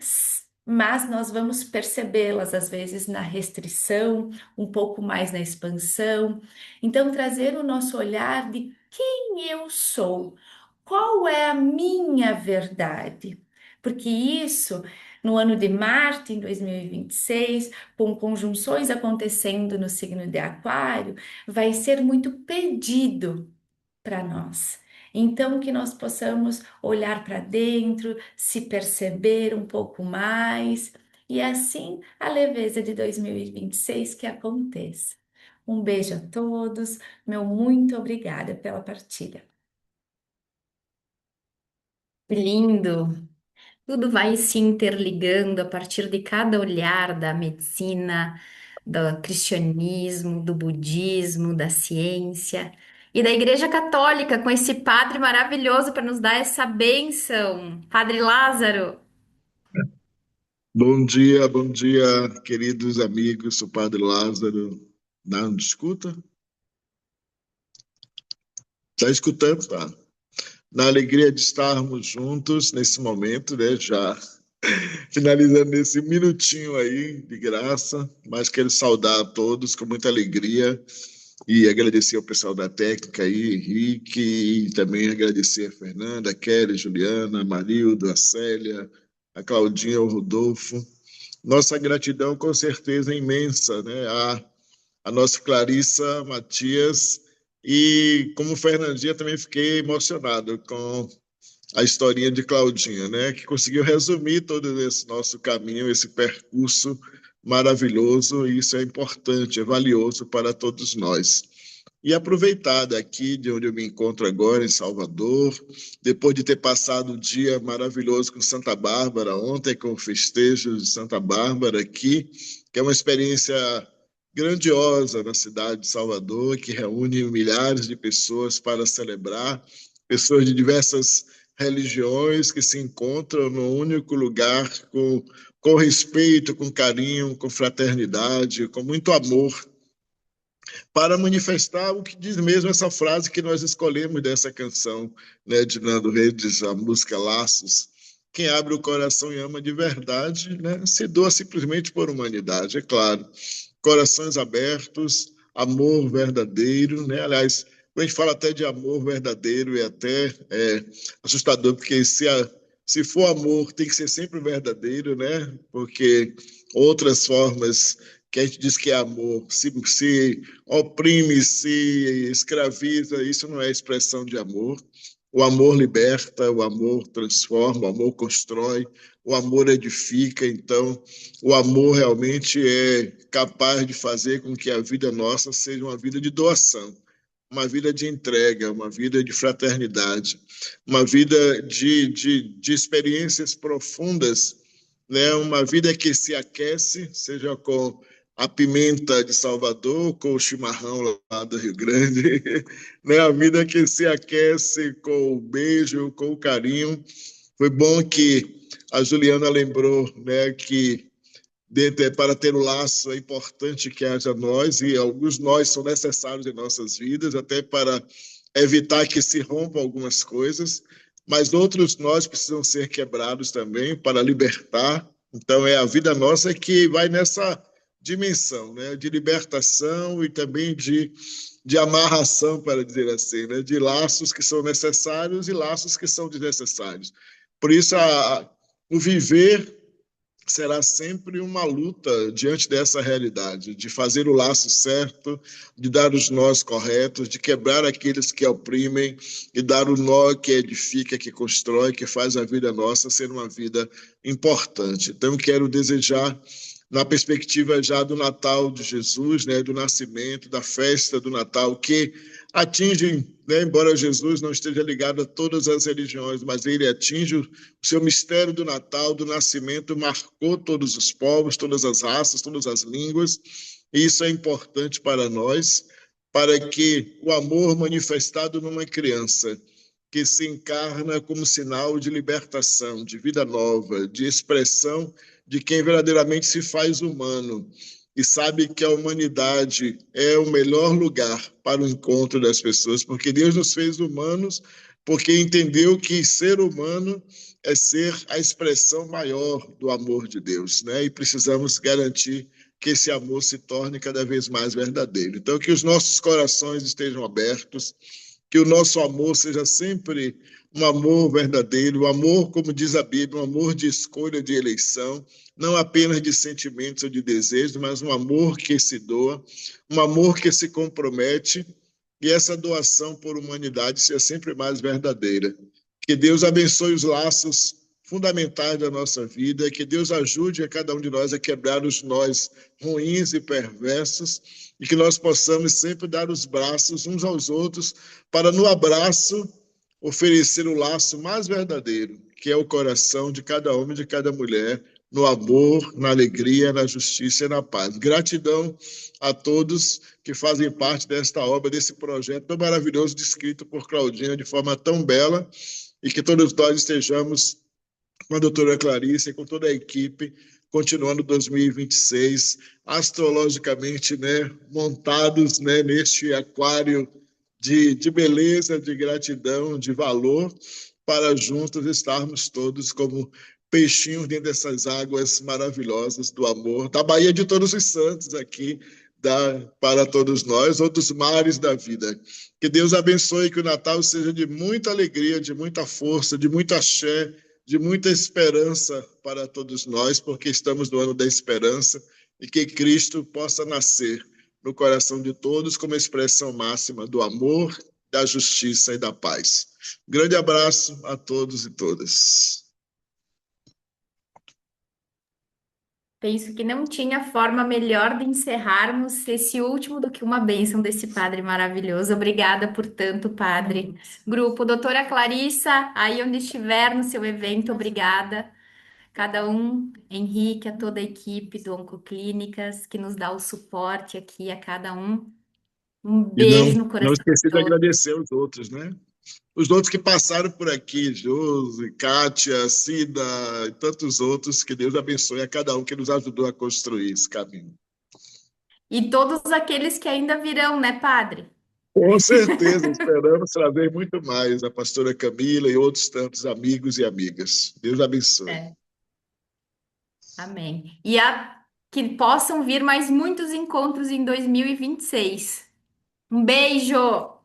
A: mas nós vamos percebê-las às vezes na restrição, um pouco mais na expansão. Então, trazer o nosso olhar de quem eu sou, qual é a minha verdade. Porque isso, no ano de Marte, em 2026, com conjunções acontecendo no signo de Aquário, vai ser muito pedido para nós. Então, que nós possamos olhar para dentro, se perceber um pouco mais e assim a leveza de 2026 que aconteça. Um beijo a todos, meu muito obrigada pela partilha. Lindo! Tudo vai se interligando a partir de cada olhar da medicina, do cristianismo, do budismo, da ciência e da Igreja Católica, com esse padre maravilhoso para nos dar essa bênção, Padre Lázaro.
G: Bom dia, queridos amigos. Sou o Padre Lázaro. Não escuta? Está escutando? Tá. Na alegria de estarmos juntos nesse momento, né? Já finalizando esse minutinho aí de graça, mas quero saudar a todos com muita alegria e agradecer ao pessoal da técnica aí, Henrique, e também agradecer a Fernanda, a Kelly, a Juliana, a Marildo, a Célia, a Claudinha, o Rodolfo. Nossa gratidão com certeza é imensa, né? A nossa Clarissa Matias e como Fernandinha também fiquei emocionado com a historinha de Claudinha, né? Que conseguiu resumir todo esse nosso caminho, esse percurso maravilhoso, e isso é importante, é valioso para todos nós. E aproveitar daqui de onde eu me encontro agora, em Salvador, depois de ter passado um dia maravilhoso com Santa Bárbara, ontem com o festejo de Santa Bárbara aqui, que é uma experiência grandiosa na cidade de Salvador, que reúne milhares de pessoas para celebrar, pessoas de diversas religiões que se encontram num único lugar com respeito, com carinho, com fraternidade, com muito amor, para manifestar o que diz mesmo essa frase que nós escolhemos dessa canção, né, de Nando Reis, a música Laços. Quem abre o coração e ama de verdade, né, se doa simplesmente por humanidade, é claro. Corações abertos, amor verdadeiro, né? Aliás, quando a gente fala até de amor verdadeiro, é até assustador, porque se for amor, tem que ser sempre verdadeiro, né? Porque outras formas que a gente diz que é amor, se oprime, se escraviza, isso não é expressão de amor. O amor liberta, o amor transforma, o amor constrói, o amor edifica. Então, o amor realmente é capaz de fazer com que a vida nossa seja uma vida de doação, uma vida de entrega, uma vida de fraternidade, uma vida de experiências profundas, né? Uma vida que se aquece, seja com a pimenta de Salvador, com o chimarrão lá do Rio Grande, né? A vida que se aquece com o beijo, com o carinho. Foi bom que a Juliana lembrou, né, que para ter o laço é importante que haja nós, e alguns nós são necessários em nossas vidas, até para evitar que se rompam algumas coisas, mas outros nós precisam ser quebrados também para libertar. Então, é a vida nossa que vai nessa dimensão, né, de libertação e também de amarração, para dizer assim, né, de laços que são necessários e laços que são desnecessários. Por isso, o viver será sempre uma luta diante dessa realidade, de fazer o laço certo, de dar os nós corretos, de quebrar aqueles que oprimem e dar o nó que edifica, que constrói, que faz a vida nossa ser uma vida importante. Então, quero desejar, na perspectiva já do Natal de Jesus, né, do nascimento, da festa do Natal, que atingem, né, embora Jesus não esteja ligado a todas as religiões, mas ele atinge o seu mistério do Natal, do nascimento, marcou todos os povos, todas as raças, todas as línguas, e isso é importante para nós, para que o amor manifestado numa criança, que se encarna como sinal de libertação, de vida nova, de expressão de quem verdadeiramente se faz humano e sabe que a humanidade é o melhor lugar para o encontro das pessoas, porque Deus nos fez humanos, porque entendeu que ser humano é ser a expressão maior do amor de Deus, né? E precisamos garantir que esse amor se torne cada vez mais verdadeiro. Então, que os nossos corações estejam abertos, que o nosso amor seja sempre um amor verdadeiro, um amor, como diz a Bíblia, um amor de escolha, de eleição, não apenas de sentimentos ou de desejos, mas um amor que se doa, um amor que se compromete, e essa doação por humanidade seja sempre mais verdadeira. Que Deus abençoe os laços fundamentais da nossa vida, que Deus ajude a cada um de nós a quebrar os nós ruins e perversos, e que nós possamos sempre dar os braços uns aos outros, para no abraço oferecer o laço mais verdadeiro, que é o coração de cada homem e de cada mulher, no amor, na alegria, na justiça e na paz. Gratidão a todos que fazem parte desta obra, desse projeto tão maravilhoso, descrito por Claudinha de forma tão bela, e que todos nós estejamos com a doutora Clarice e com toda a equipe, continuando 2026, astrologicamente, né, montados, né, neste aquário de beleza, de gratidão, de valor, para juntos estarmos todos como peixinhos dentro dessas águas maravilhosas do amor, da Baía de Todos os Santos aqui, para todos nós, ou dos mares da vida. Que Deus abençoe, que o Natal seja de muita alegria, de muita força, de muita axé, de muita esperança para todos nós, porque estamos no ano da esperança, e que Cristo possa nascer no coração de todos como expressão máxima do amor, da justiça e da paz. Grande abraço a todos e todas.
A: Penso que não tinha forma melhor de encerrarmos esse último do que uma bênção desse padre maravilhoso. Obrigada por tanto, padre. Grupo, doutora Clarissa, aí onde estiver no seu evento, obrigada. cada um, Henrique, a toda a equipe do Oncoclínicas, que nos dá o suporte aqui a cada um. Um
G: E não,
A: beijo no
G: não
A: coração de
G: esqueci de
A: todos.
G: agradecer aos outros, né? Os outros que passaram por aqui, Josi, Kátia, Cida e tantos outros, que Deus abençoe a cada um que nos ajudou a construir esse caminho.
A: E todos aqueles que ainda virão, né, Padre?
G: Com certeza, esperamos trazer muito mais a pastora Camila e outros tantos amigos e amigas. Deus abençoe.
A: É, amém. Que possam vir mais muitos encontros em 2026. Um beijo!